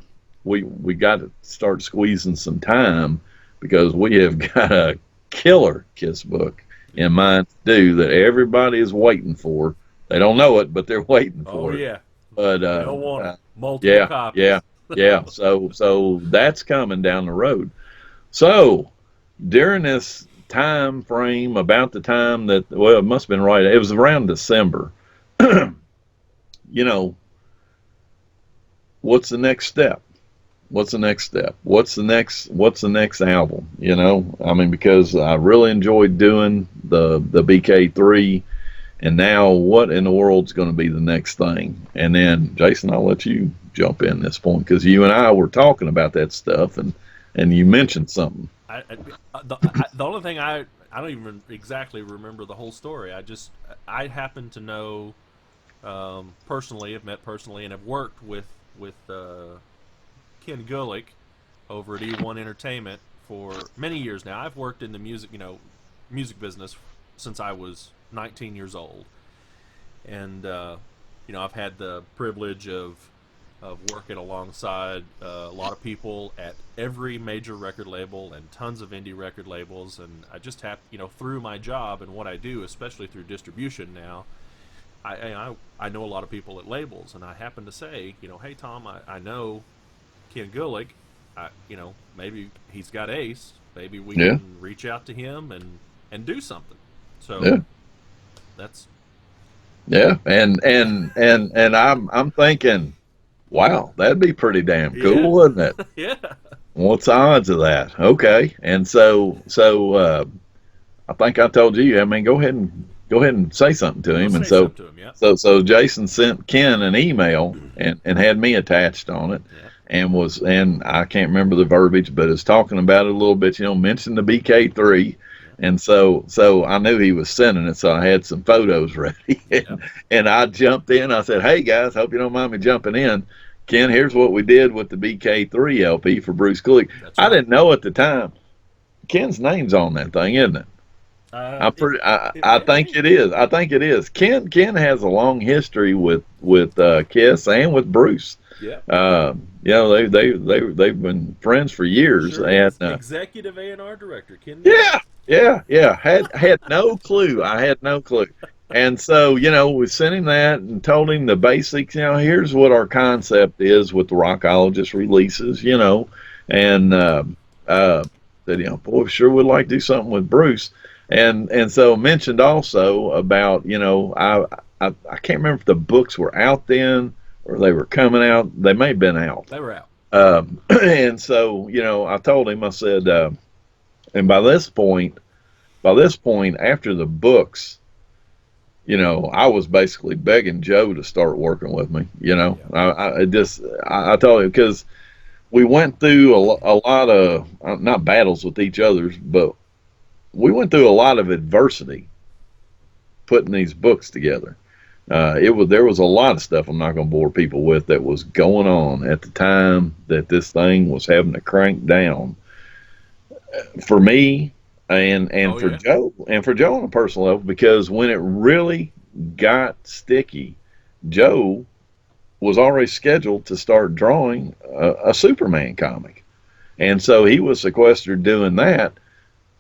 we got to start squeezing some time because we have got a killer KISS book in mind to do that everybody is waiting for. They don't know it, but they're waiting Oh for it. yeah, But they'll want them. Multiple yeah, copies. yeah, yeah. So that's coming down the road. So during this time frame, about the time that, well, it must have been right. It was around December. you know, what's the next step? What's the next step? What's the next album? I mean, because I really enjoyed doing the BK3, and now what in the world's going to be the next thing? And then Jason, I'll let you jump in this point because you and I were talking about that stuff, and you mentioned something. The only thing I don't even exactly remember the whole story. I happen to know personally, have met personally, and have worked with Ken Gulick over at E1 Entertainment for many years now. I've worked in the music business since I was 19 years old, and I've had the privilege of working alongside a lot of people at every major record label and tons of indie record labels, and I just have through my job and what I do, especially through distribution now. I know a lot of people at labels, and I happen to say, hey Tom, I know Ken Gulick. Maybe he's got Ace. Maybe we Yeah, can reach out to him and do something. So yeah, that's yeah. And I'm thinking, wow, that'd be pretty damn yeah, cool, wouldn't it? yeah. What's the odds of that? Okay, and so I think I told you. I mean, go ahead and say something to Go him. And say so something to him. Yeah, so Jason sent Ken an email and had me attached on it, yeah, and I can't remember the verbiage, but it's talking about it a little bit. Mentioned the BK3. yeah, And so I knew he was sending it, so I had some photos ready, yeah. and I jumped in. I said, "Hey guys, hope you don't mind me jumping in. Ken, here's what we did with the BK3 LP for Bruce Kulick." That's I right. didn't know at the time Ken's name's on that thing, isn't it? I'm It pretty. I, it I may think be. it is. I think it is. Ken has a long history with Kiss and with Bruce. Yeah, They've been friends for years, sure and is. Executive A&R director Ken Gillick. yeah, yeah. Had no clue. I had no clue. And so, we sent him that and told him the basics. Here's what our concept is with the Rockologist releases. And uh, said, boy, sure would like to do something with Bruce. And so mentioned also about, I can't remember if the books were out then or they were coming out. They may have been out. They were out. And so, I told him, I said, and by this point, after the books, I was basically begging Joe to start working with me. Yeah, I told him because we went through a lot of not battles with each other, but we went through a lot of adversity putting these books together. There was a lot of stuff I'm not going to bore people with that was going on at the time that this thing was having to crank down for me and oh for yeah, Joe on a personal level, because when it really got sticky, Joe was already scheduled to start drawing a Superman comic, and so he was sequestered doing that.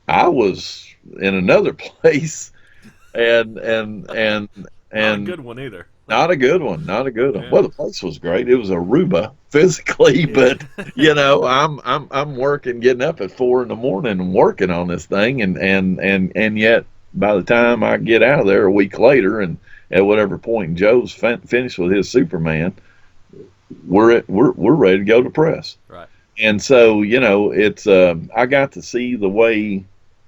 I was in another place, and and and not a and good one either. not a good one. Not a good one. Yeah, Well, the place was great. It was Aruba physically, yeah. but I'm working, getting up at 4 in the morning and working on this thing, and yet by the time I get out of there a week later, and at whatever point Joe's finished with his Superman, we're ready to go to press. Right. And so, it's I got to see the way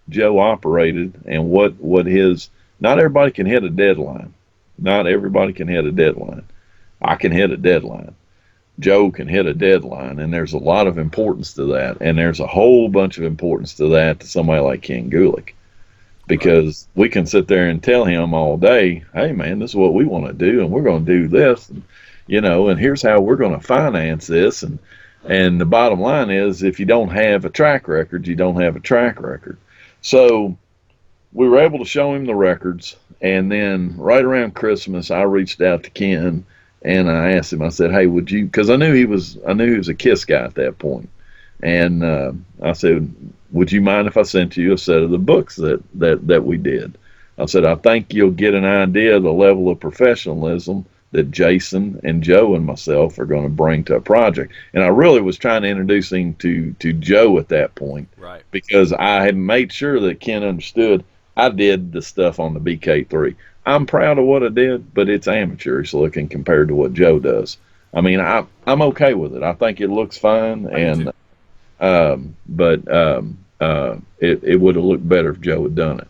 Joe operated and what his. Not everybody can hit a deadline. Not everybody can hit a deadline. I can hit a deadline. Joe can hit a deadline, and there's a lot of importance to that. And there's a whole bunch of importance to that to somebody like Ken Gulick, Right. because we can sit there and tell him all day, hey man, this is what we want to do, and we're going to do this, and and here's how we're going to finance this, and the bottom line is, if you don't have a track record, you don't have a track record. So we were able to show him the records, and then right around Christmas, I reached out to Ken and I asked him. I said, "Hey, would you?" Because I knew he was a Kiss guy at that point, and I said, "Would you mind if I sent you a set of the books that we did?" I said, "I think you'll get an idea of the level of professionalism that Jason and Joe and myself are going to bring to a project." And I really was trying to introduce him to Joe at that point, Right. because I had made sure that Ken understood I did the stuff on the BK3. I'm proud of what I did, but it's amateurish looking compared to what Joe does. I mean, I'm okay with it. I think it looks fine, I do too. and but it would have looked better if Joe had done it.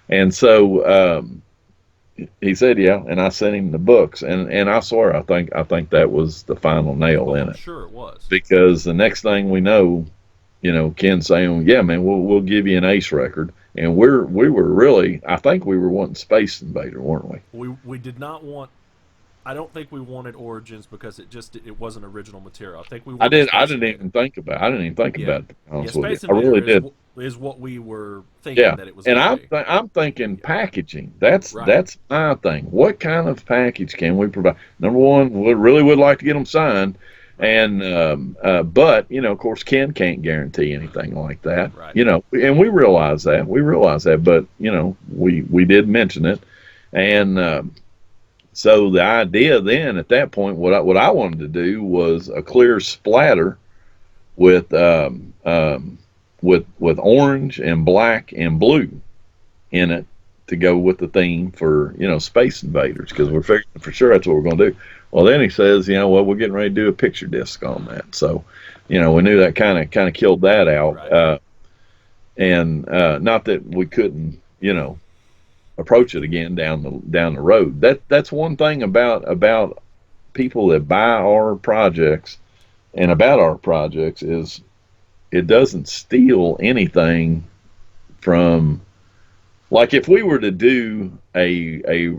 And so he said, "Yeah," and I sent him the books, and I swear, I think that was the final nail Oh, in I'm it, sure it was. because the next thing we know, Ken saying, "Yeah, man, we'll give you an ace record," and we were really, I think we were wanting Space Invader, weren't we? We did not want. I don't think we wanted Origins because it wasn't original material. I think we I wanted did. I Space didn't Invader. even think about. I didn't even think Yeah, about it, to be yeah. honest with you. Space I Invader really did. is what we were thinking Yeah, that it was and going to I'm be. I'm thinking Yeah. packaging. That's Right. that's my thing. What kind of package can we provide? Number one, we really would like to get them signed, Right. and but of course, Ken can't guarantee anything like that. Right. And we realize that. We realize that, but we did mention it, and so the idea then at that point, what I wanted to do was a clear splatter with with orange and black and blue in it to go with the theme for Space Invaders, because Right. we're figuring for sure that's what we're going to do. Well, then he says, well, we're getting ready to do a picture disc on that. So, we knew that kind of killed that out, Right. and not that we couldn't approach it again down the road. That's one thing about people that buy our projects and about our projects is it doesn't steal anything from, like, if we were to do a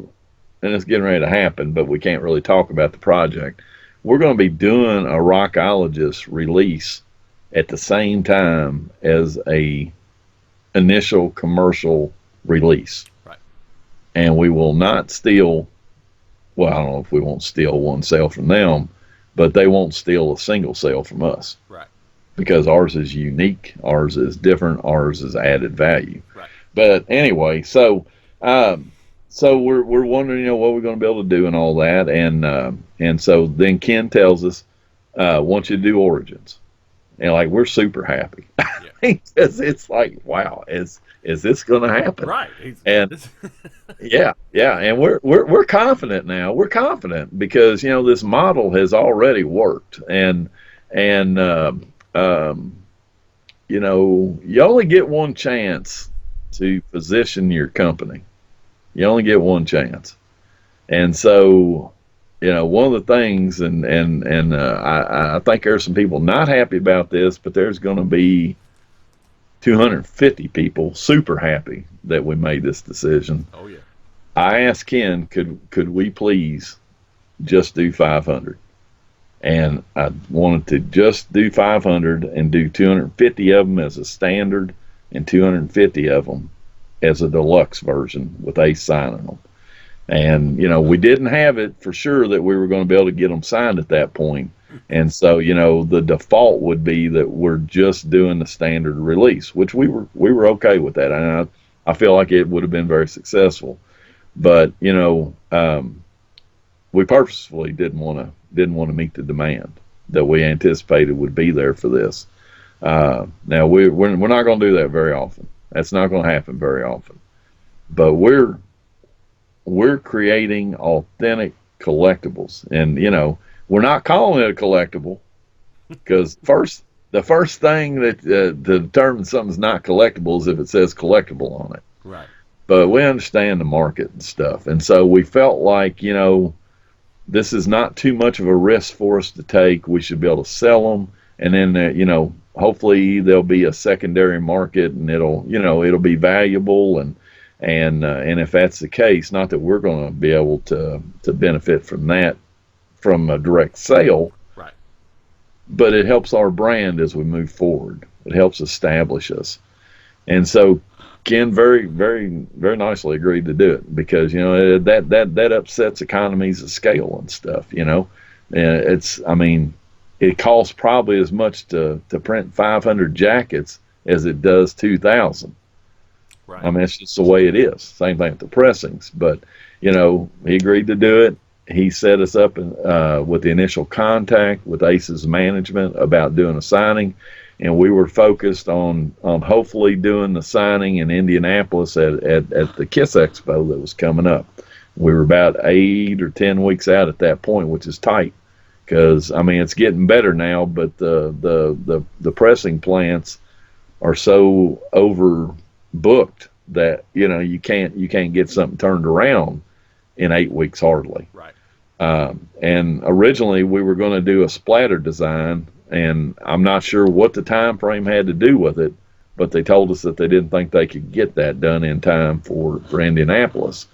and it's getting ready to happen, but we can't really talk about the project. We're going to be doing a Rockologist release at the same time as a initial commercial release, Right. and we will not steal. Well, I don't know if we won't steal one sale from them, but they won't steal a single sale from us, Right. because ours is unique, ours is different, ours is added value. Right. But anyway, so we're wondering, what we're going to be able to do and all that, and so then Ken tells us, want you to do Origins, and like we're super happy, Yeah. because it's like, wow, is this going to happen? Right. And yeah, yeah, and we're confident now. We're confident because this model has already worked, and you only get one chance to position your company. You only get one chance, and so one of the things, and I think there's some people not happy about this, but there's going to be 250 people super happy that we made this decision. Oh yeah. I asked Ken, could we please just do 500? And I wanted to just do 500 and do 250 of them as a standard and 250 of them as a deluxe version with Ace signing them. And we didn't have it for sure that we were going to be able to get them signed at that point. And so the default would be that we're just doing the standard release, which we were okay with that. And I feel like it would have been very successful. But we purposefully didn't want to meet the demand that we anticipated would be there for this. Now we're not going to do that very often. That's not going to happen very often. But we're creating authentic collectibles, and we're not calling it a collectible, because the first thing that to determine something's not collectible is if it says collectible on it. Right. But we understand the market and stuff, and so we felt like, this is not too much of a risk for us to take. We should be able to sell them, and then hopefully there'll be a secondary market, and it'll be valuable, and if that's the case, not that we're going to be able to benefit from that from a direct sale, Right. but it helps our brand as we move forward. It helps establish us, and so Ken very, very, very nicely agreed to do it because that upsets economies of scale and stuff. It costs probably as much to print 500 jackets as it does 2,000. Right. I mean, it's just the way it is. Same thing with the pressings, but he agreed to do it. He set us up with the initial contact with ACE's management about doing a signing, and we were focused on hopefully doing the signing in Indianapolis at the KISS Expo that was coming up. We were about 8 or 10 weeks out at that point, which is tight because it's getting better now, but the pressing plants are so overbooked that you can't get something turned around in 8 weeks hardly. Right. And originally we were going to do a splatter design, and I'm not sure what the time frame had to do with it, but they told us that they didn't think they could get that done in time for Indianapolis.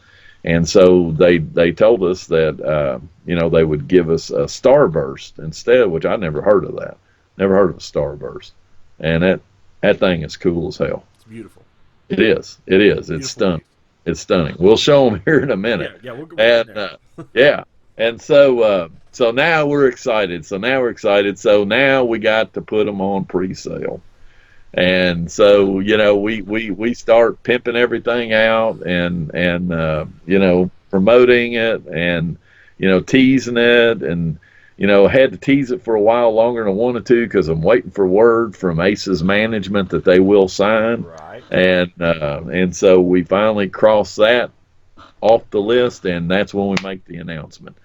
And so they told us that they would give us a starburst instead, which I never heard of that. Never heard of a starburst. And that thing is cool as hell. It's beautiful. It is. It's stunning. It's stunning. We'll show them here in a minute. Yeah, we'll go and yeah. And so now we're excited. So now we got to put them on pre-sale. And so, we start pimping everything out and promoting it and, teasing it and, had to tease it for a while longer than I wanted to because I'm waiting for word from ACE's management that they will sign. Right. And so we finally crossed that off the list, and that's when we make the announcement.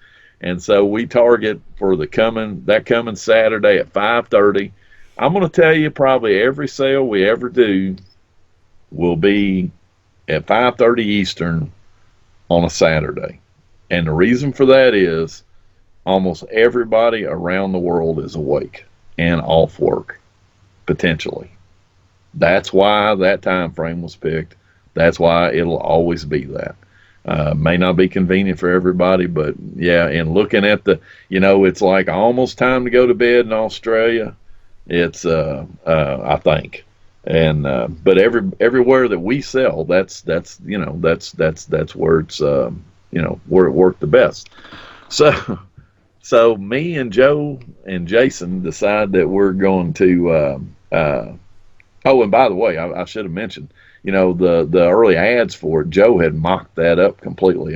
And so we target for that coming Saturday at 5:30. I'm going to tell you probably every sale we ever do will be at 5:30 Eastern on a Saturday. And the reason for that is almost everybody around the world is awake and off work, potentially. That's why that time frame was picked. That's why it'll always be that. May not be convenient for everybody, but yeah, and looking at it's like almost time to go to bed in Australia. It's I think, and but everywhere that we sell, that's where it's where it worked the best. So me and Joe and Jason decide that we're going to. Oh, and by the way, I should have mentioned, the early ads for it, Joe had mocked that up completely.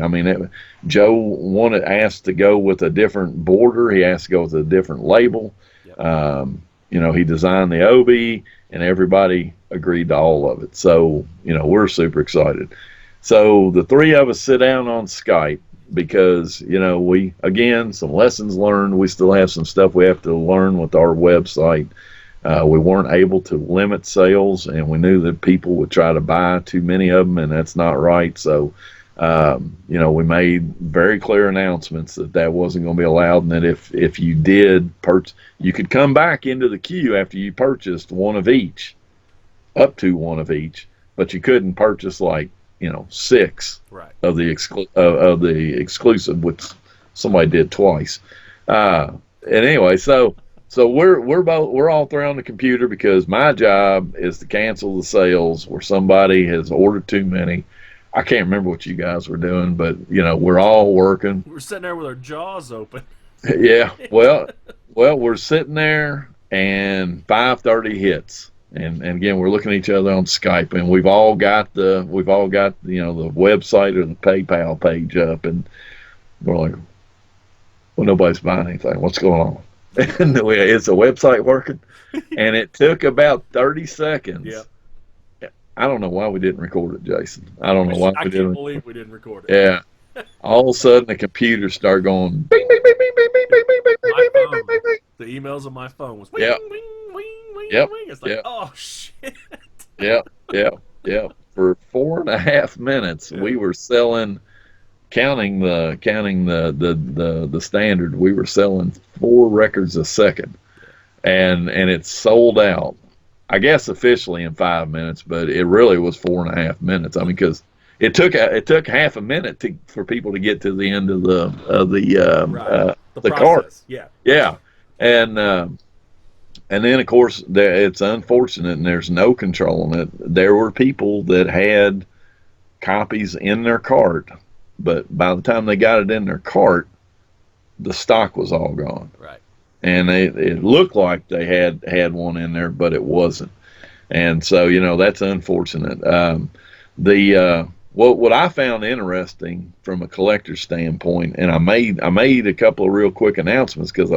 Joe asked to go with a different border. He asked to go with a different label. Yep. He designed the OB, and everybody agreed to all of it. So, we're super excited. So the three of us sit down on Skype because, some lessons learned. We still have some stuff we have to learn with our website. We weren't able to limit sales, and we knew that people would try to buy too many of them, and that's not right. So, we made very clear announcements that wasn't going to be allowed, and that if you did purchase, you could come back into the queue after you purchased one of each, up to one of each, but you couldn't purchase 6 Right. of the exclusive, which somebody did twice. And anyway, so we're all three on the computer because my job is to cancel the sales where somebody has ordered too many. I can't remember what you guys were doing, but we're all working. We're sitting there with our jaws open. Yeah. Well, we're sitting there and 5:30 hits. And again, we're looking at each other on Skype, and we've all got the the website or the PayPal page up, and we're like, well, nobody's buying anything. What's going on? And is the website working? And it took about 30 seconds. Yep. I don't know why we didn't record it, Jason. I don't know why I we didn't. can't believe we didn't record it. Yeah. All of a sudden, the computer started going bing, bing, bing, bing, bing, bing, bing, bing, bing, bing, bing, bing, bing, bing. The emails on my phone was Yeah. wing, wing, wing, Yep. wing. It's like, Yep. oh shit. Yep. Yep. Yep. For 4.5 minutes, Yeah. we were selling, counting the standard. We were selling 4 records a second, Yeah. and it sold out. I guess officially in 5 minutes, but it really was 4.5 minutes. I mean, because it took half a minute for people to get to the end of Right. The the cart. process. Yeah. Yeah, and then of course it's unfortunate, and there's no controlling it. There were people that had copies in their cart, but by the time they got it in their cart, the stock was all gone, Right. and it looked like they had one in there, but it wasn't. And so that's unfortunate. The what I found interesting from a collector's standpoint, and I made a couple of real quick announcements, because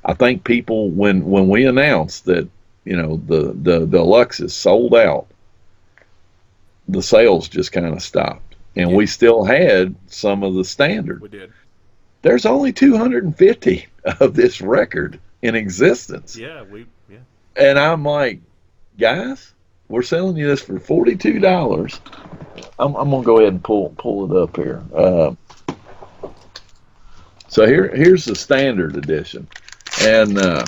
I think people, when we announced that the deluxe is sold out, the sales just kind of stopped, and Yeah. we still had some of the standard. We did. There's only 250 of this record in existence, Yeah. Yeah. and I'm like, guys, we're selling you this for $42. I'm gonna go ahead and pull it up here. So here's the standard edition, and I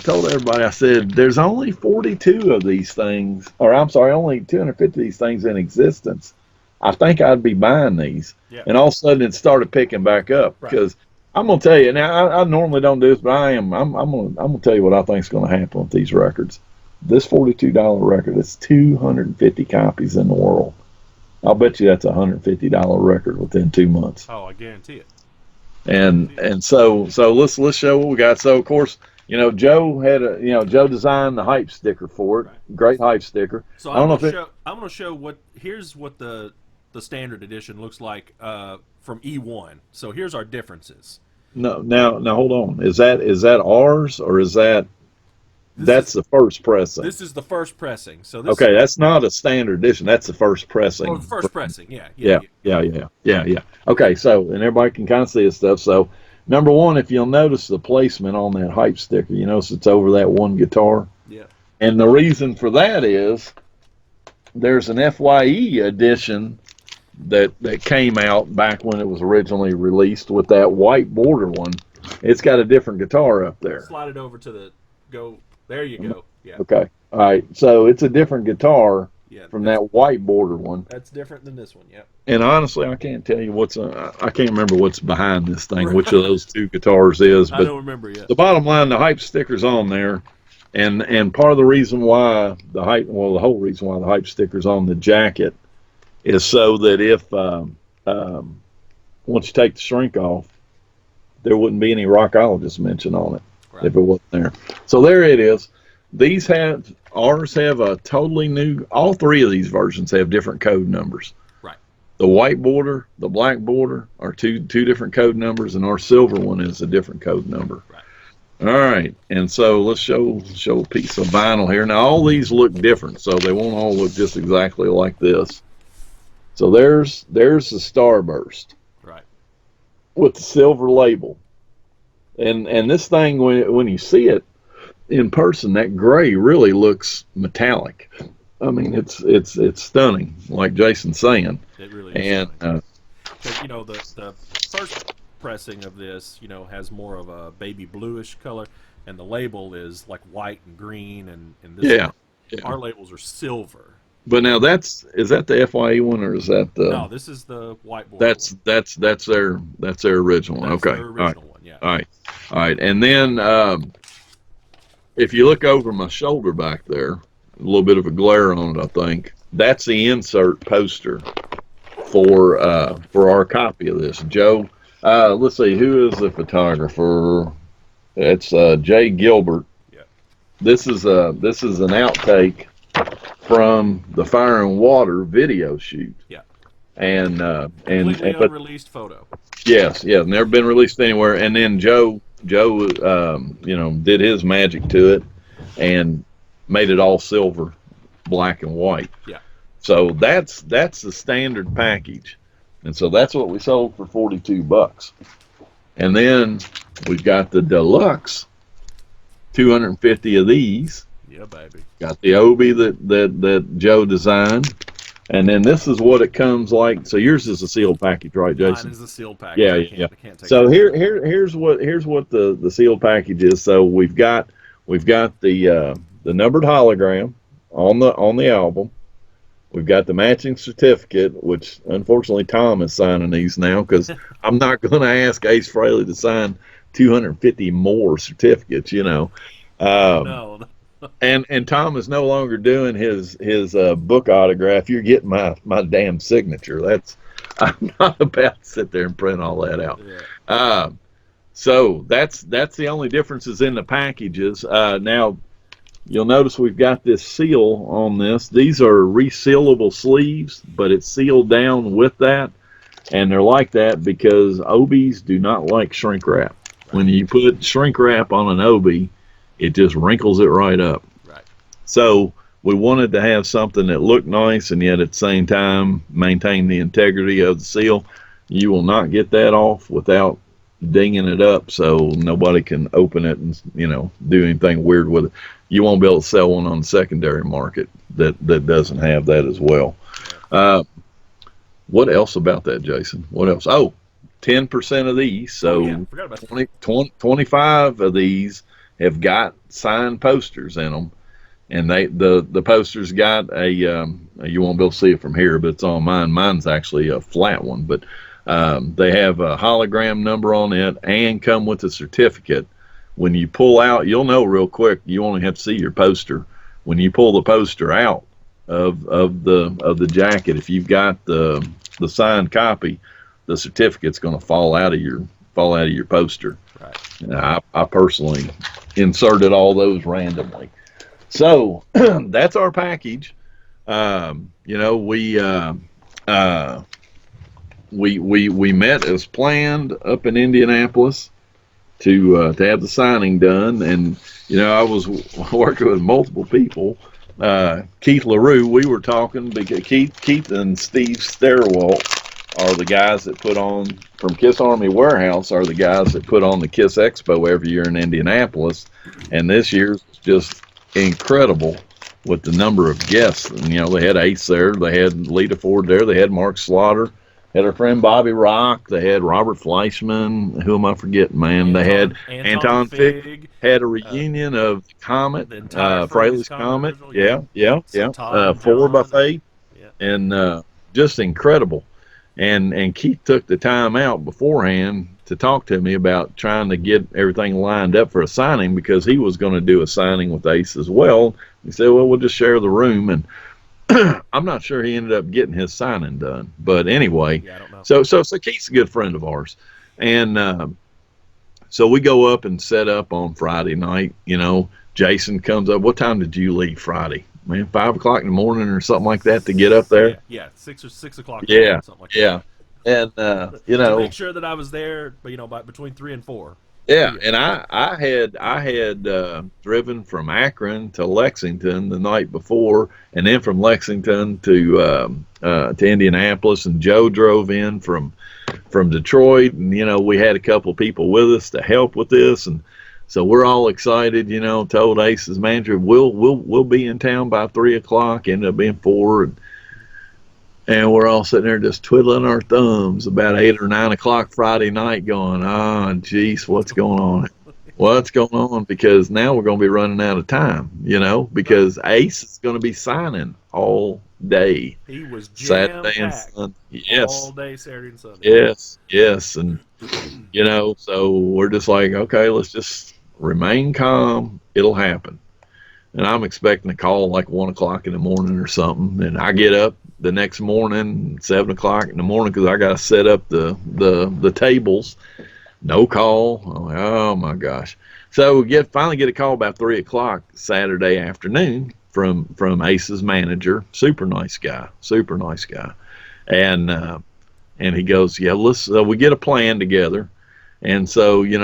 told everybody, I said, there's only 42 of these things, or I'm sorry, only 250 of these things in existence. I think I'd be buying these, Yeah. and all of a sudden it started picking back up, Right. because I'm gonna tell you now. I normally don't do this, but I'm gonna tell you what I think is gonna happen with these records. This $42 record, it's 250 copies in the world. I'll bet you that's a $150 record within 2 months. Oh, I guarantee it. And so let's show what we got. So of course, Joe designed the hype sticker for it. Right. Great hype sticker. So I don't know if it. I'm gonna show what here's what the standard edition looks like from E1. So here's our differences. No, now hold on. Is that ours, or is that's the first pressing? This is the first pressing. So this Okay, that's not a standard edition. That's the first pressing. the first pressing. Yeah. Yeah. Okay, so, and everybody can kind of see this stuff. So, number one, if you'll notice the placement on that hype sticker, you notice it's over that one guitar. Yeah. And the reason for that is there's an FYE edition that came out back when it was originally released with that white border one. It's got a different guitar up there. Slide it over to the go. There you go. Yeah. Okay. All right. So it's a different guitar Yeah. from that white border one. That's different than this one. Yeah. And honestly, I can't tell you I can't remember what's behind this thing, which of those two guitars is. I But don't remember yet. the bottom line, the hype sticker's on there, and part of the reason why the whole reason why the hype sticker's on the jacket is so that if once you take the shrink off, there wouldn't be any Rockologist mention on it. Right. If it wasn't there. So there it is. Ours have a totally new. All three of these versions have different code numbers. Right. The white border, the black border are two different code numbers, and our silver one is a different code number. Right. All right, and so let's show a piece of vinyl here. Now all these look different, so they won't all look just exactly like this. So there's the Starburst. Right. With the silver label. And this thing, when you see it in person, that gray really looks metallic. I mean, it's stunning, like Jason's saying. It really is. And the first pressing of this, has more of a baby bluish color, and the label is like white and green, and this our labels are silver. But now is that the FYE one, or is that the? No, this is the whiteboard. That's their original one. That's okay, their original one. Yeah. All right, and then if you look over my shoulder back there, a little bit of a glare on it, I think that's the insert poster for our copy of this. Joe, let's see, who is the photographer? It's Jay Gilbert. Yeah. This is an outtake from the Fire and Water video shoot. Yeah. And completely unreleased photo. Yes, never been released anywhere. And then Joe, did his magic to it and made it all silver, black and white. Yeah. So that's the standard package, and so that's what we sold for $42. And then we've got the deluxe, 250 of these. Yeah, baby. Got the Obi that Joe designed, and then this is what it comes like. So yours is a sealed package, right, Mine Jason? is a sealed package. Yeah, I yeah, yeah. can't. I can't take So anything out. here's what the sealed package is. So we've got the numbered hologram on the album. We've got the matching certificate, which unfortunately Tom is signing these now because I'm not going to ask Ace Frehley to sign 250 more certificates. Oh Um, no. and Tom is no longer doing his book autograph. You're getting my damn signature. That's I'm not about to sit there and print all that out. Yeah. Um, so that's the only differences in the packages. Now you'll notice we've got this seal on this. These are resealable sleeves, but it's sealed down with that, and they're like that because Obies do not like shrink wrap. When Right. you put shrink wrap on an Obie, it just wrinkles it right up. Right. So we wanted to have something that looked nice and yet at the same time maintain the integrity of the seal. You will not get that off without dinging it up so nobody can open it and do anything weird with it. You won't be able to sell one on the secondary market that doesn't have that as well. Yeah. Uh, what else about that, Jason? What else? Oh, 10% of these. Oh yeah. So Forgot about that. 25 of these have got signed posters in them, and the posters got you won't be able to see it from here, but it's on mine. Mine's actually a flat one, but they have a hologram number on it and come with a certificate. When you pull out, you'll know real quick. You only have to see your poster. When you pull the poster out of the jacket, if you've got the signed copy, the certificate's going to fall out of your poster. Right. I personally inserted all those randomly. So that's our package. Uh, we met as planned up in Indianapolis to have the signing done, and I was working with multiple people. Keith LaRue, we were talking because Keith and Steve Sterwalt are the guys that put on from Kiss Army Warehouse are the guys that put on the Kiss Expo every year in Indianapolis, and this year's just incredible with the number of guests. And, they had Ace there, they had Lita Ford there, they had Mark Slaughter, had our friend Bobby Rock, they had Robert Fleischman. Who am I forgetting, man? They had Anton Anton Fick. Fig, Had a uh, reunion of Comet, the entire Fraley's Fraley's Comet Comet. original. Yeah. Yeah, yeah, So yeah. Todd and Four John. buffet Yeah. and just incredible. And Keith took the time out beforehand to talk to me about trying to get everything lined up for a signing because he was going to do a signing with Ace as well. He said, "Well, we'll just share the room," and I'm not sure he ended up getting his signing done. But anyway, Yeah. I don't know. so Keith's a good friend of ours, and so we go up and set up on Friday night. Jason comes up. What time did you leave Friday? Man, 5 o'clock in the morning or something like that to get up there. Yeah. Yeah. 6 o'clock in the Yeah, morning, something like yeah, and that. To make sure that I was there, but by between 3 and 4. But yeah, yeah. and I had driven from Akron to Lexington the night before, and then from Lexington to Indianapolis, and Joe drove in from Detroit, and we had a couple people with us to help with this, and so we're all excited. Told Ace's manager we'll be in town by 3 o'clock. Ended up being 4, and we're all sitting there just twiddling our thumbs about 8 or 9 o'clock Friday night, going, "Oh, geez, what's going on? What's going on?" Because now we're going to be running out of time, Right. because Ace is going to be signing all day, He was jam Saturday and packed Sunday. all Yes, day Saturday and Sunday. yes, and so we're just like, okay, let's just remain calm. It'll happen. And I'm expecting a call like 1 o'clock in the morning or something. And I get up the next morning, 7 o'clock in the morning, because I got to set up the tables. No call. I'm like, oh my gosh. So we finally get a call about 3 o'clock Saturday afternoon from Ace's manager. Super nice guy. Super nice guy. And he goes, yeah, let's. We get a plan together, and so we've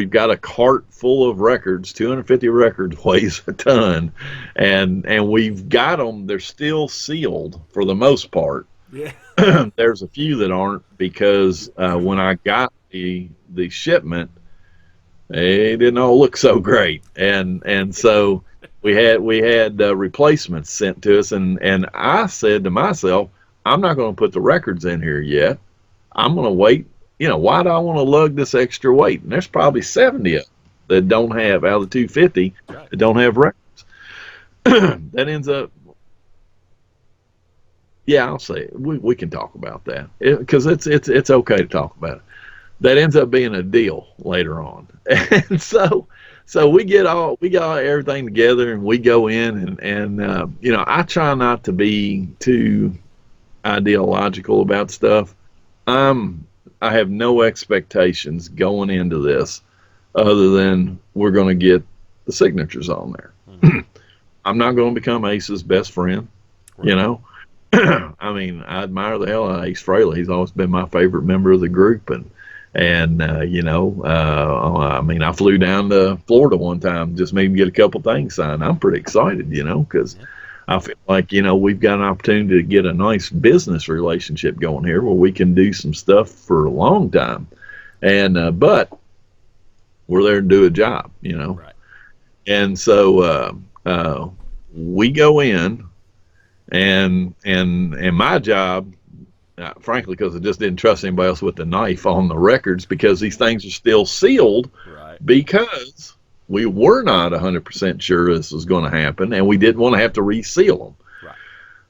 got a cart full of records. 250 records weighs a ton, and we've got them. They're still sealed for the most part. Yeah. There's a few that aren't because when I got the shipment, They didn't all look so great, and so we had replacements sent to us, and I said to myself, I'm not going to put the records in here yet. I'm going to wait. Why do I want to lug this extra weight? And there's probably 70 of them that don't have out of the 250 Right. that don't have records. That ends up, yeah, I'll say it. We can talk about that because it's okay to talk about it. That ends up being a deal later on. And so we got everything together and we go in and I try not to be too ideological about stuff. I'm I have no expectations going into this other than we're going to get the signatures on Hmm. there. I'm not going to become Ace's best friend, you Right. know. I mean, I admire the hell out of Ace Frehley. He's always been my favorite member of the group, and I mean, I flew down to Florida one time just maybe get a couple things signed. I'm pretty excited, because Yeah. I feel like we've got an opportunity to get a nice business relationship going here where we can do some stuff for a long time, and but we're there to do a job. Right. And so we go in, and my job, frankly, because I just didn't trust anybody else with the knife on the records because these things are still sealed Right. because we were not 100% sure this was going to happen and we didn't want to have to reseal them. Right.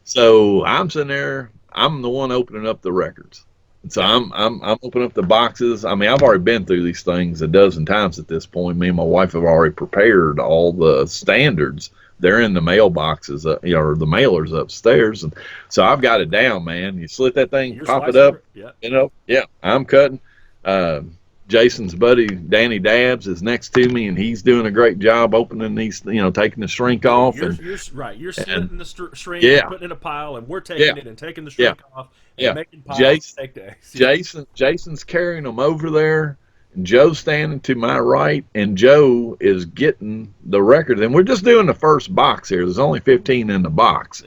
So I'm sitting there, I'm the one opening up the records. And so Yeah. I'm opening up the boxes. I mean, I've already been through these things a dozen times at this point. Me and my wife have already prepared all the standards. They're in the mailboxes, or the mailers upstairs, and so I've got it down, man. You slit that thing, You're pop it slicing up, through. Yeah. yeah, I'm cutting. Uh, Jason's buddy Danny Dabbs is next to me, and he's doing a great job opening these, taking the shrink Yeah. off, You're right. You're and slitting the shrink and yeah, putting it in a pile, and we're yeah, taking it and taking the yeah, shrink off and yeah. making piles to Jason take to Ace. Yeah. Jason's carrying them over there, and Joe's standing to my right, and Joe is getting the record. And we're just doing the first box here. There's only 15 in the box,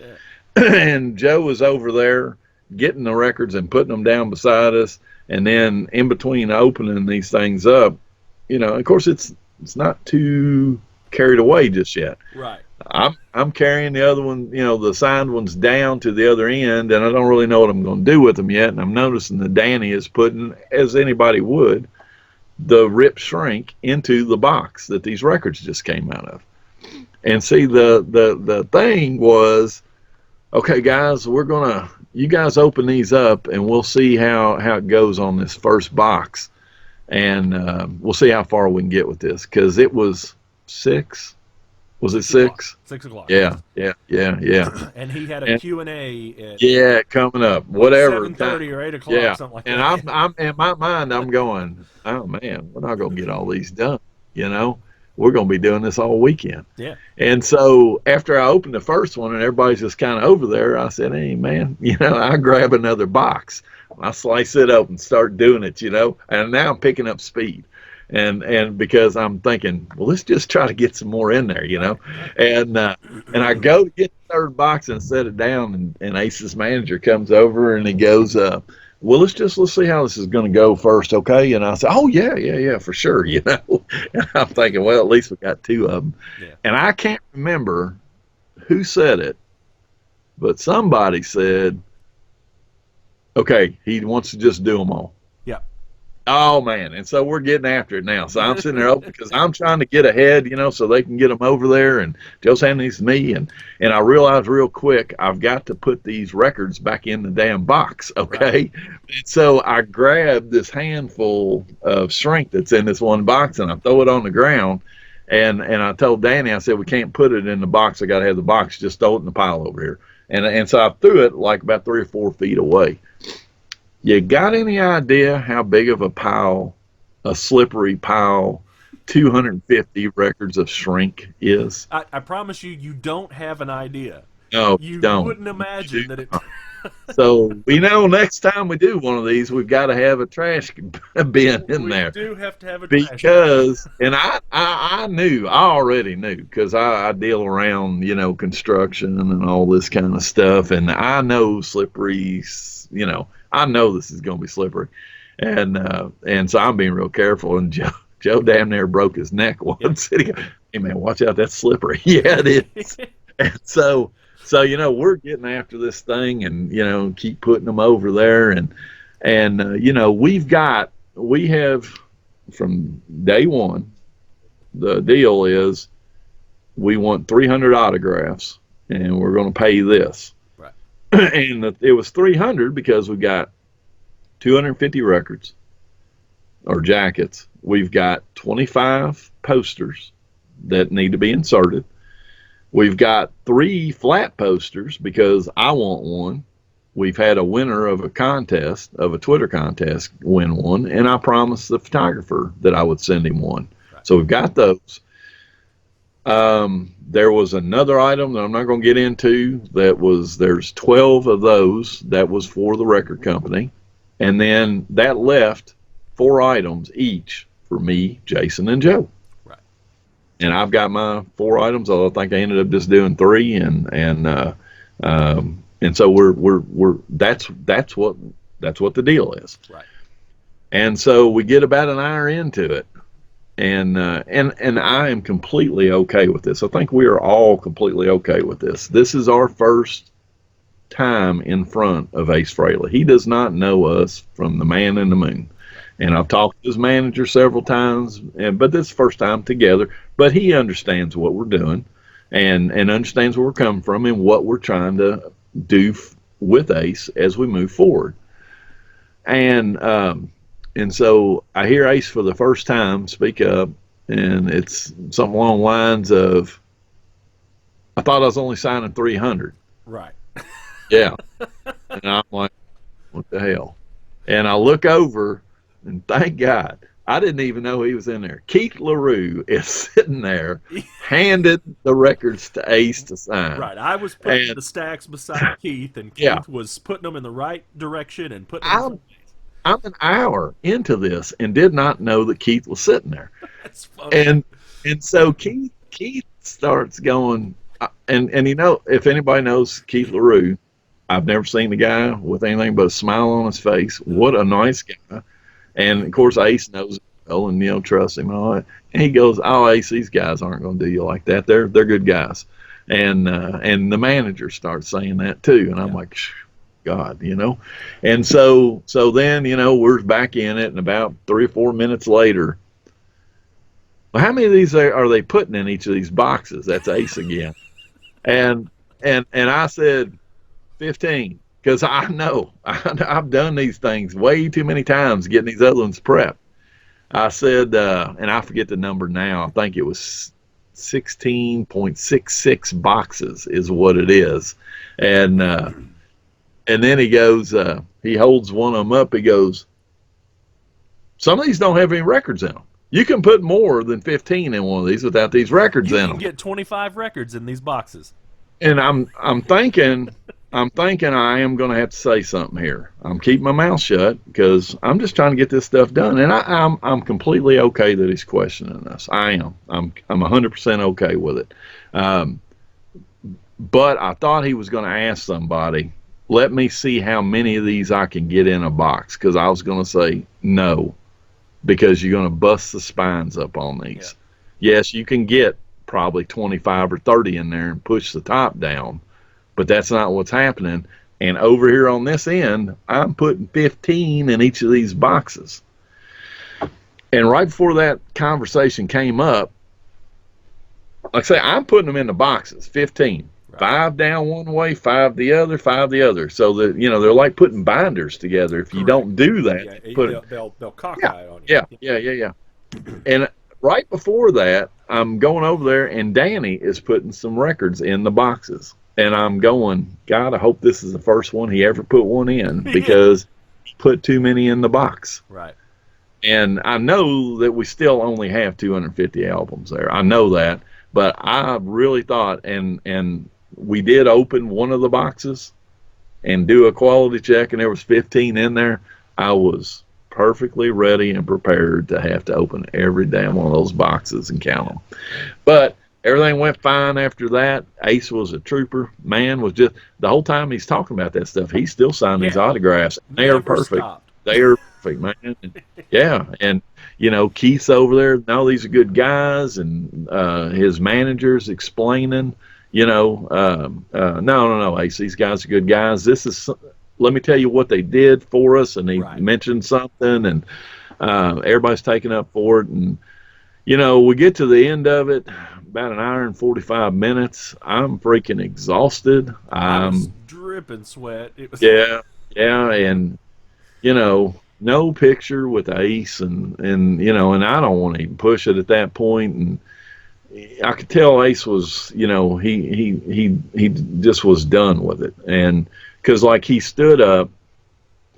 Yeah. and Joe is over there getting the records and putting them down beside us. And then in between opening these things up, of course it's not too carried away just yet. Right. I'm carrying the other one, the signed ones down to the other end, and I don't really know what I'm going to do with them yet. And I'm noticing that Danny is putting, as anybody would, the rip shrink into the box that these records just came out of. And see, the thing was, okay, guys, you guys open these up, and we'll see how it goes on this first box, and we'll see how far we can get with this because it was six. Was it 6 o'clock. six? 6 o'clock. Yeah, Yes. yeah, yeah, yeah. And he had a And Q and A at yeah, coming up, like whatever seven time. thirty or 8 o'clock, Yeah, something like and that. Yeah. I'm in my mind, I'm going, oh man, we're not gonna get all these done. You know, we're gonna be doing this all weekend. Yeah. And so after I opened the first one and everybody's just kind of over there, I said, hey man, I grab another box, I slice it up and start doing it, and now I'm picking up speed. And because I'm thinking, well, let's just try to get some more in there, Right. Right. and I go to get the third box and set it down, and Ace's manager comes over and he goes, well, let's see how this is going to go first, okay? And I said, oh yeah, yeah, yeah, for sure, And I'm thinking, well, at least we got two of them, Yeah. and I can't remember who said it, but somebody said, okay, he wants to just do them all. Yeah. Oh man, and so we're getting after it now. So I'm sitting there open because I'm trying to get ahead, so they can get them over there. And Joe's handing these to me, and I realized real quick I've got to put these records back in the damn box, Right. okay? And so I grab this handful of shrink that's in this one box, and I throw it on the ground. And I told Danny, I said we can't put it in the box. I got to have the box. Just throw it in the pile over here. And so I threw it like about 3 or 4 feet away. You got any idea how big of a pile, a slippery pile, 250 records of shrink is? I promise you, you don't have an idea. No, you You don't. wouldn't You do imagine that it. not. So we know next time we do one of these, we've got to have a trash bin in We there do have to have a trash can. because, and I already knew because I deal around, construction and all this kind of stuff, and I know slippery, I know this is going to be slippery, and so I'm being real careful. And Joe damn near broke his neck Yep. once. And he goes, hey man, watch out, that's slippery. Yeah, it is. And so we're getting after this thing, and keep putting them over there, and we have from day one. The deal is we want 300 autographs, and we're going to pay this. Right. And it was 300 because we got 250 records or jackets. We've got 25 posters that need to be inserted. We've got 3 flat posters because I want one. We've had a winner of a contest, of a Twitter contest, win one, and I promised the photographer that I would send him one. Right. So we've got those. There was another item that I'm not going to get into there's 12 of those that was for the record company. And then that left 4 items each for me, Jason, and Joe. Right. And I've got my 4 items. Although I think I ended up just doing 3, and so we're that's what the deal is. Right. And so we get about an hour into it, and I am completely okay with this. I think we are all completely okay with this. This is our first time in front of Ace Frehley. He does not know us from the man in the moon. And I've talked to his manager several times, but this is the first time together. But he understands what we're doing, and understands where we're coming from and what we're trying to do with Ace as we move forward. And so I hear Ace for the first time speak up, and it's something along the lines of, I thought I was only signing 300. Right. Yeah. And I'm like, what the hell? And I look over, and thank God, I didn't even know he was in there. Keith LaRue is sitting there, handed the records to Ace to sign. Right. I was putting the stacks beside Keith, and Keith was putting them in the right direction and putting them in I'm an hour into this and did not know that Keith was sitting there. That's funny. And so Keith starts going, and if anybody knows Keith LaRue, I've never seen the guy with anything but a smile on his face. What a nice guy. And of course Ace knows him well, and trusts him and all that. And he goes, "Oh, Ace, these guys aren't going to do you like that. They're good guys." And the manager starts saying that too, and I'm like, God, and so then we're back in it, and about 3 or 4 minutes later, well, how many of these are they putting in each of these boxes? That's Ace again. And I said 15, because I know I've done these things way too many times, getting these other ones prepped. I said, and I forget the number now, I think it was 16.66 boxes is what it is. And then he goes, he holds one of them up. He goes, some of these don't have any records in them. You can put more than 15 in one of these without these records in them. You can get 25 records in these boxes. And I'm thinking I am going to have to say something here. I'm keeping my mouth shut because I'm just trying to get this stuff done. And I'm completely okay that he's questioning us. I am. I'm 100% okay with it. But I thought he was going to ask somebody, let me see how many of these I can get in a box, because I was going to say no, because you're going to bust the spines up on these. Yeah. Yes, you can get probably 25 or 30 in there and push the top down, but that's not what's happening. And over here on this end, I'm putting 15 in each of these boxes. And right before that conversation came up, like I say, I'm putting them in the boxes, 15. Right. 5 down one way, 5 the other, 5 the other. So that they're like putting binders together. If you don't do that, they'll cockeye on you. Yeah. And right before that, I'm going over there, and Danny is putting some records in the boxes, and I'm going, God, I hope this is the first one he ever put one in, because he put too many in the box. Right. And I know that we still only have 250 albums there. I know that, but I really thought, and we did open one of the boxes and do a quality check, and there was 15 in there. I was perfectly ready and prepared to have to open every damn one of those boxes and count them. But everything went fine after that. Ace was a trooper. Man was just, the whole time he's talking about that stuff, he's still signing these autographs. They are perfect. Stopped. They are perfect, man. And, yeah, and Keith's over there. No, these are good guys, and his manager's explaining. No, no, no, Ace. These guys are good guys. Let me tell you what they did for us, and he Right. mentioned something, and everybody's taking up for it, and we get to the end of it, about an hour and 45 minutes. I'm freaking exhausted. I was dripping sweat. It was. Yeah, yeah, and no picture with Ace, and I don't want to even push it at that point. And I could tell Ace was, he just was done with it, and because like he stood up.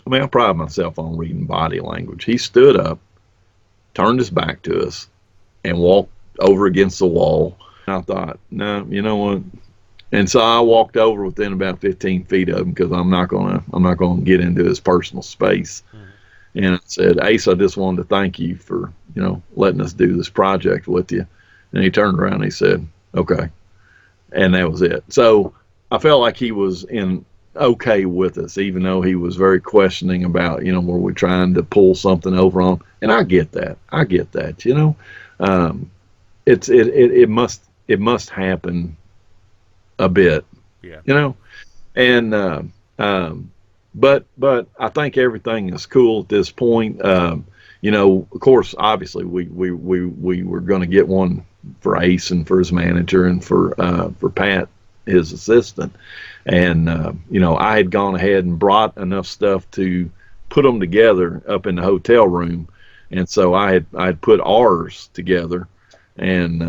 I mean, I pride myself on reading body language. He stood up, turned his back to us, and walked over against the wall. And I thought, no, you know what? And so I walked over within about 15 feet of him because I'm not gonna get into his personal space. Mhm. And I said, Ace, I just wanted to thank you for letting us do this project with you. And he turned around and he said, okay, and that was it. So I felt like he was in okay with us, even though he was very questioning about were we trying to pull something over on. And I get that. I get that. Um, it must happen a bit, Yeah. you know. And um, but I think everything is cool at this point. Of course, obviously we were going to get one for Ace and for his manager and for Pat, his assistant. And I had gone ahead and brought enough stuff to put them together up in the hotel room, and so I had put ours together, and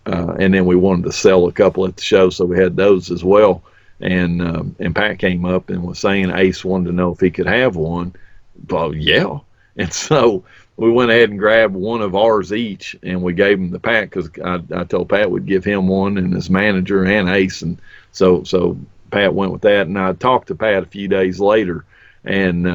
then we wanted to sell a couple at the show, so we had those as well. And Pat came up and was saying Ace wanted to know if he could have one. Well, yeah. And so we went ahead and grabbed one of ours each, and we gave him the Pat because I told Pat we'd give him one and his manager and Ace, and so Pat went with that. And I talked to Pat a few days later, and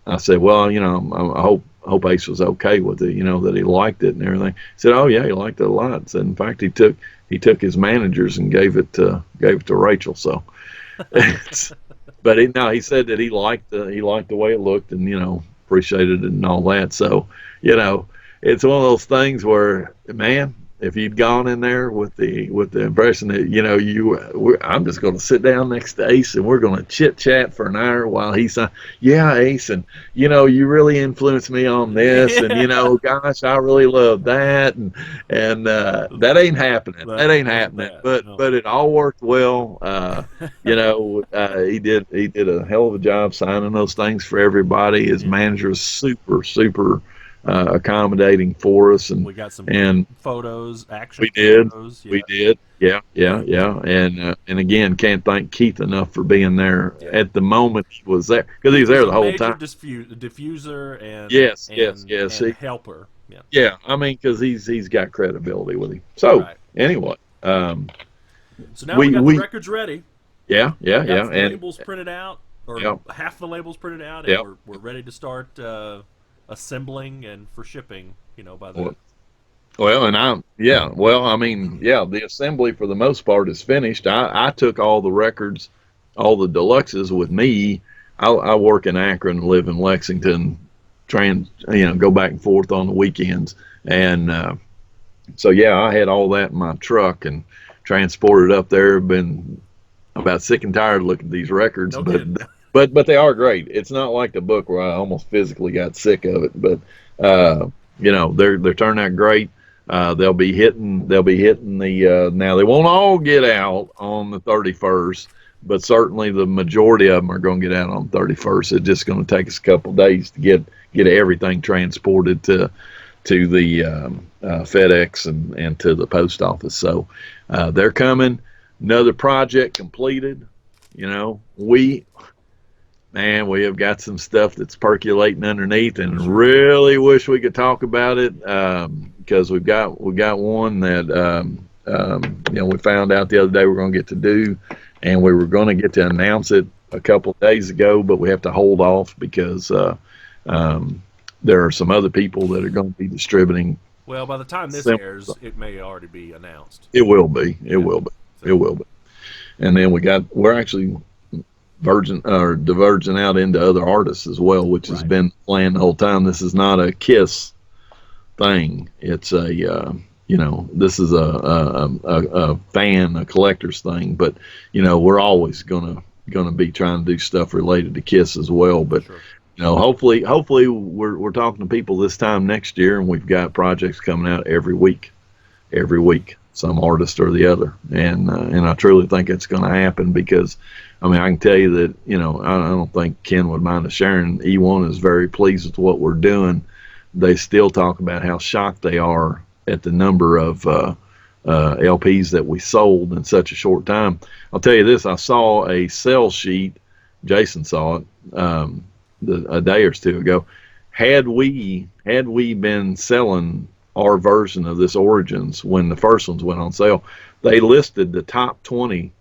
I said, well, I hope Ace was okay with it, that he liked it and everything. He said, oh yeah, he liked it a lot. So in fact, he took his managers and gave it to Rachel. So, but no, he said that he liked the way it looked, and appreciated it and all that. So, it's one of those things where, man, if you'd gone in there with the impression that I'm just going to sit down next to Ace and we're going to chit chat for an hour while he's yeah, Ace, and you really influenced me on this, and Yeah. gosh, I really love that, and that ain't happening. That That ain't wasn't happening. that. But No. but it all worked well. He did a hell of a job signing those things for everybody. His Yeah. manager was super super accommodating for us, and We got some good and photos, action we did. photos. Yeah. We did. Yeah, yeah, Yeah. yeah. And again, can't thank Keith enough for being there Yeah. at the moment he was there because he Keith was was there a the whole major time. diffuser and Yes, yes, yes. helper. Yeah. Yeah. I mean, because he's got credibility with him. So Right. anyway, So now we we got the we records ready. yeah, yeah, We got yeah, some and labels printed out, or yeah, half the labels printed out, and yeah. we're ready to start assembling and for shipping. By the. Well, well, and yeah, well, I mean, yeah, the assembly for the most part is finished. I took all the records, all the deluxes with me. I work in Akron, live in Lexington, go back and forth on the weekends, and so yeah, I had all that in my truck and transported up there. Been about sick and tired looking at these records, No but kidding. but they are great. It's not like the book where I almost physically got sick of it, but they're turning out great. They'll be hitting the now they won't all get out on the 31st, but certainly the majority of them are going to get out on the 31st. It's just going to take us a couple of days to get everything transported to the FedEx and to the post office. So they're coming. Another project completed. We we have got some stuff that's percolating underneath, We and sure do. really wish we could talk about it because we got one that we found out the other day we're going to get to do, and we were going to get to announce it a couple of days ago, but we have to hold off because um, there are some other people that are going to be distributing. Well, by the time this Sim- airs, it may already be announced. it will be. It Yeah. will be. It So. will be. And then we're actually virgin or diverging out into other artists as well, which has Right. been planned the whole time. This is not a Kiss thing. It's a this is a fan, a collector's thing. But we're always gonna be trying to do stuff related to Kiss as well. But Sure. hopefully we're talking to people this time next year, and we've got projects coming out every week, some artist or the other, and I truly think it's going to happen because, I mean, I can tell you that I don't think Ken would mind us sharing. E1 is very pleased with what we're doing. They still talk about how shocked they are at the number of LPs that we sold in such a short time. I'll tell you this: I saw a sell sheet. Jason saw it a day or two ago. Had we been selling our version of this Origins when the first ones went on sale, they listed the top 20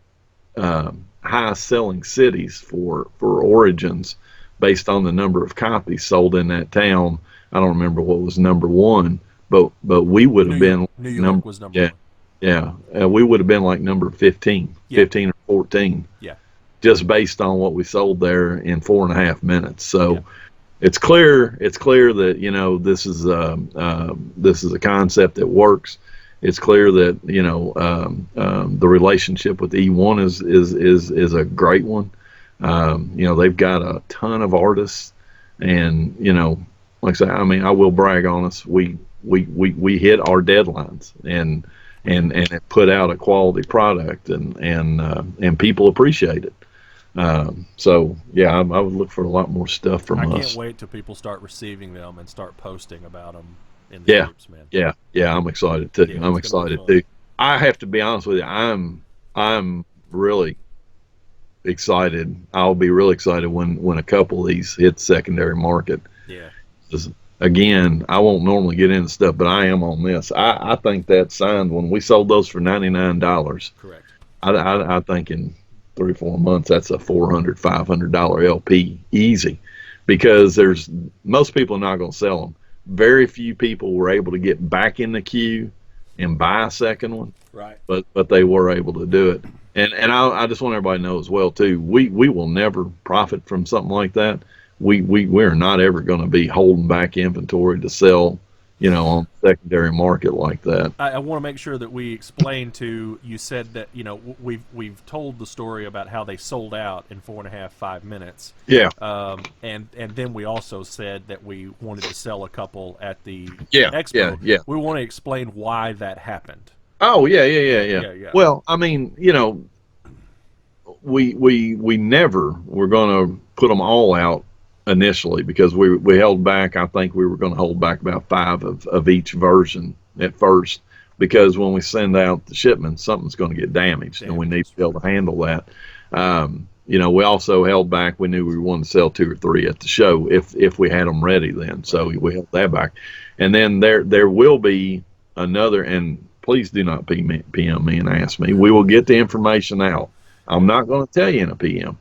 highest selling cities for Origins based on the number of copies sold in that town. I don't remember what was number one, but we would have New York. been New York number was number yeah one. yeah we would have been like number 15, Yeah. 15 or 14, Yeah. just based on what we sold there in 4.5 minutes. Yeah. So it's clear that this is a concept that works. It's clear that the relationship with E1 is a great one. They've got a ton of artists, and like I say, I mean, I will brag on us. We hit our deadlines, and it put out a quality product, and people appreciate it. So yeah, I would look for a lot more stuff I from can't us. wait till people start receiving them and start posting about them in the Yeah, groups, man. yeah. I'm excited too. Yeah, I'm it's gonna be excited fun. too. I have to be honest with you. I'm really excited. I'll be really excited when a couple of these hit secondary market. Yeah. 'Cause, again, I won't normally get into stuff, but I am on this. I think that signed when we sold those for $99. Correct. I think in 3 or 4 months that's a $400 $500 LP easy, because there's most people are not going to sell them. Very few people were able to get back in the queue and buy a second one, Right. but they were able to do it. And I just want everybody to know as well too. We will never profit from something like that. We're not ever going to be holding back inventory to sell, on secondary market like that. I want to make sure that we explain to you. Said that we've told the story about how they sold out in 4.5 5 minutes, Yeah, and then we also said that we wanted to sell a couple at the yeah, yeah, expo. yeah. We want to explain why that happened. Oh yeah, yeah, yeah, Yeah, yeah. yeah, yeah. Well, I mean, we never were going to put them all out initially, because we held back. I think we were going to hold back about five of each version at first, because when we send out the shipments, something's going to get damaged, and we need Damages. to be able to handle that. We also held back. We knew we wanted to sell 2 or 3 at the show if we had them ready then. So Right. we held that back, and then there will be another. And please do not PM me and ask me. We will get the information out. I'm Yeah. not going to tell you in a PM,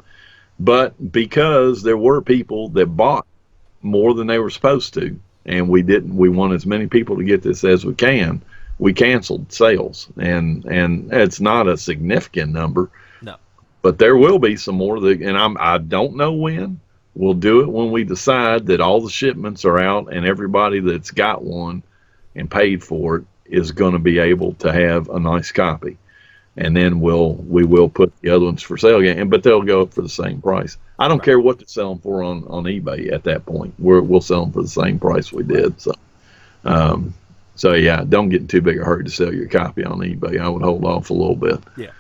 but because there were people that bought more than they were supposed to, and we want as many people to get this as we can, we canceled sales, and it's not a significant number, No. but there will be some more that, and I don't know when. We'll do it when we decide that all the shipments are out and everybody that's got one and paid for it is going to be able to have a nice copy, and then we will put the other ones for sale again, but they'll go up for the same price. I don't Right. care what to sell them for on eBay at that point. We'll sell them for the same price we Right. did. Um, so yeah, don't get in too big a hurry to sell your copy on eBay. I would hold off a little bit. Yeah.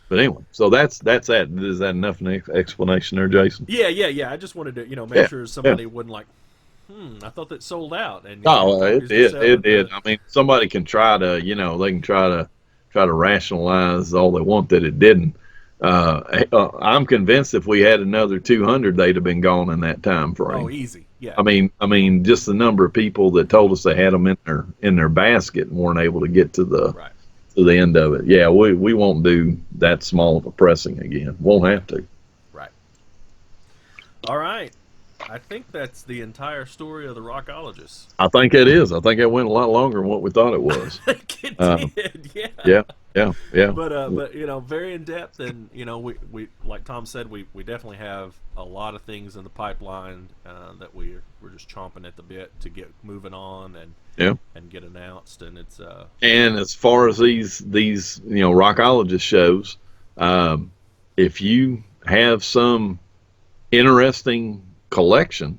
But anyway, so that's that. Is that enough an explanation there, Jason? Yeah. Yeah. Yeah. I just wanted to make Yeah, sure yeah. somebody wouldn't like. I thought that sold out, and Oh, it companies were did. It selling did. the. I mean, somebody can try to, they can try to rationalize all they want that it didn't. I'm convinced if we had another 200, they'd have been gone in that time Oh, frame. easy. Yeah. I mean, just the number of people that told us they had them in their basket and weren't able to get to the Right. to the end of it. Yeah, we won't do that small of a pressing again. Won't have to. Right. All right. I think that's the entire story of the Rockologists. I think it is. I think it went a lot longer than what we thought it I was. think it Um, did. Yeah. yeah. Yeah, yeah, But very in depth, and we like Tom said, we definitely have a lot of things in the pipeline that we're just chomping at the bit to get moving on yeah. and get announced, and it's And as far as these Rockologist shows, um, if you have some interesting collection,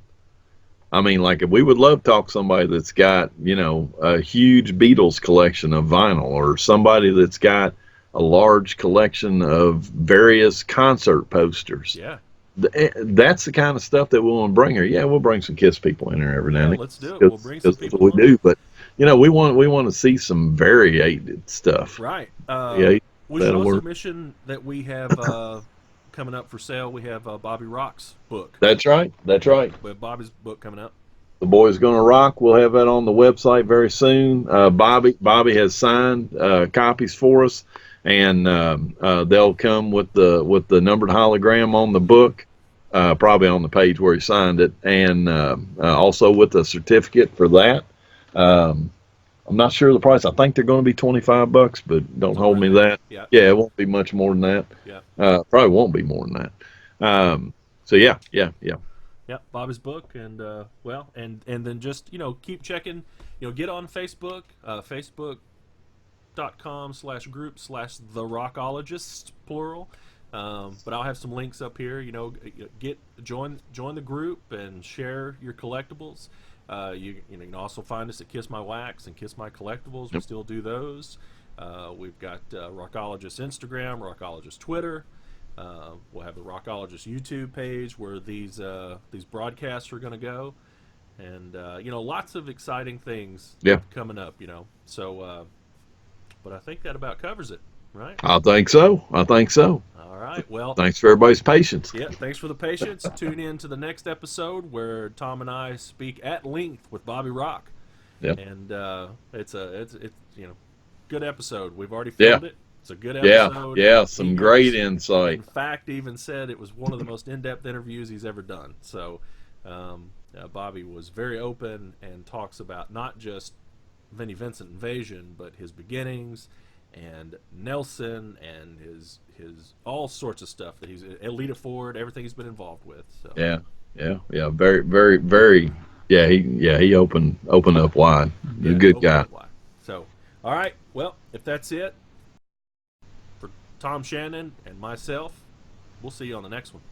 I mean, like we would love to talk to somebody that's got a huge Beatles collection of vinyl, or somebody that's got a large collection of various concert posters. yeah, That's the kind of stuff that we want to bring here. Yeah, we'll bring some Kiss people in here every now yeah. and then Let's do it. We'll because bring some that's what people we on. do. But we want to see some variated stuff. Right. Yeah, We should that'll also work. mention that we have coming up for sale. We have Bobby Rock's book. That's right. That's right. We have Bobby's book coming up. The boys gonna rock. We'll have that on the website very soon. Bobby has signed copies for us, and they'll come with the numbered hologram on the book, probably on the page where he signed it, and also with a certificate for that. Um, I'm not sure of the price. I think they're going to be $25, but don't Somewhere hold in me to there. that. Yeah. Yeah, it won't be much more than that. Yeah. Probably won't be more than that. So yeah, yeah, yeah. Yeah, Bobby's book, and and then just keep checking. Get on Facebook, facebook.com/group/the Rockologists plural. But I'll have some links up here. Get join the group and share your collectibles. You can also find us at Kiss My Wax and Kiss My Collectibles. We Yep. still do those. We've got Rockologist Instagram, Rockologist Twitter. We'll have the Rockologist YouTube page where these broadcasts are going to go, and lots of exciting things Yeah. coming up. So but I think that about covers it, right? I think so. I think so. All right. Well, Thanks for everybody's patience. yeah. Thanks for the patience. Tune in to the next episode where Tom and I speak at length with Bobby Rock, Yeah. and it's good episode. We've already Yeah. filmed it. It's a good Yeah. episode. Yeah. He Some great in insight. fact, even said it was one of the most in-depth interviews he's ever done. So, Bobby was very open and talks about not just Vinnie Vincent Invasion, but his beginnings and Nelson and his all sorts of stuff that he's Elita Ford, everything he's been involved with. So, Yeah. Yeah. Yeah. Very, very, very. He opened up wide. He's a yeah, good opened guy. up wide. So, all right. Well, if that's it for Tom Shannon and myself, we'll see you on the next one.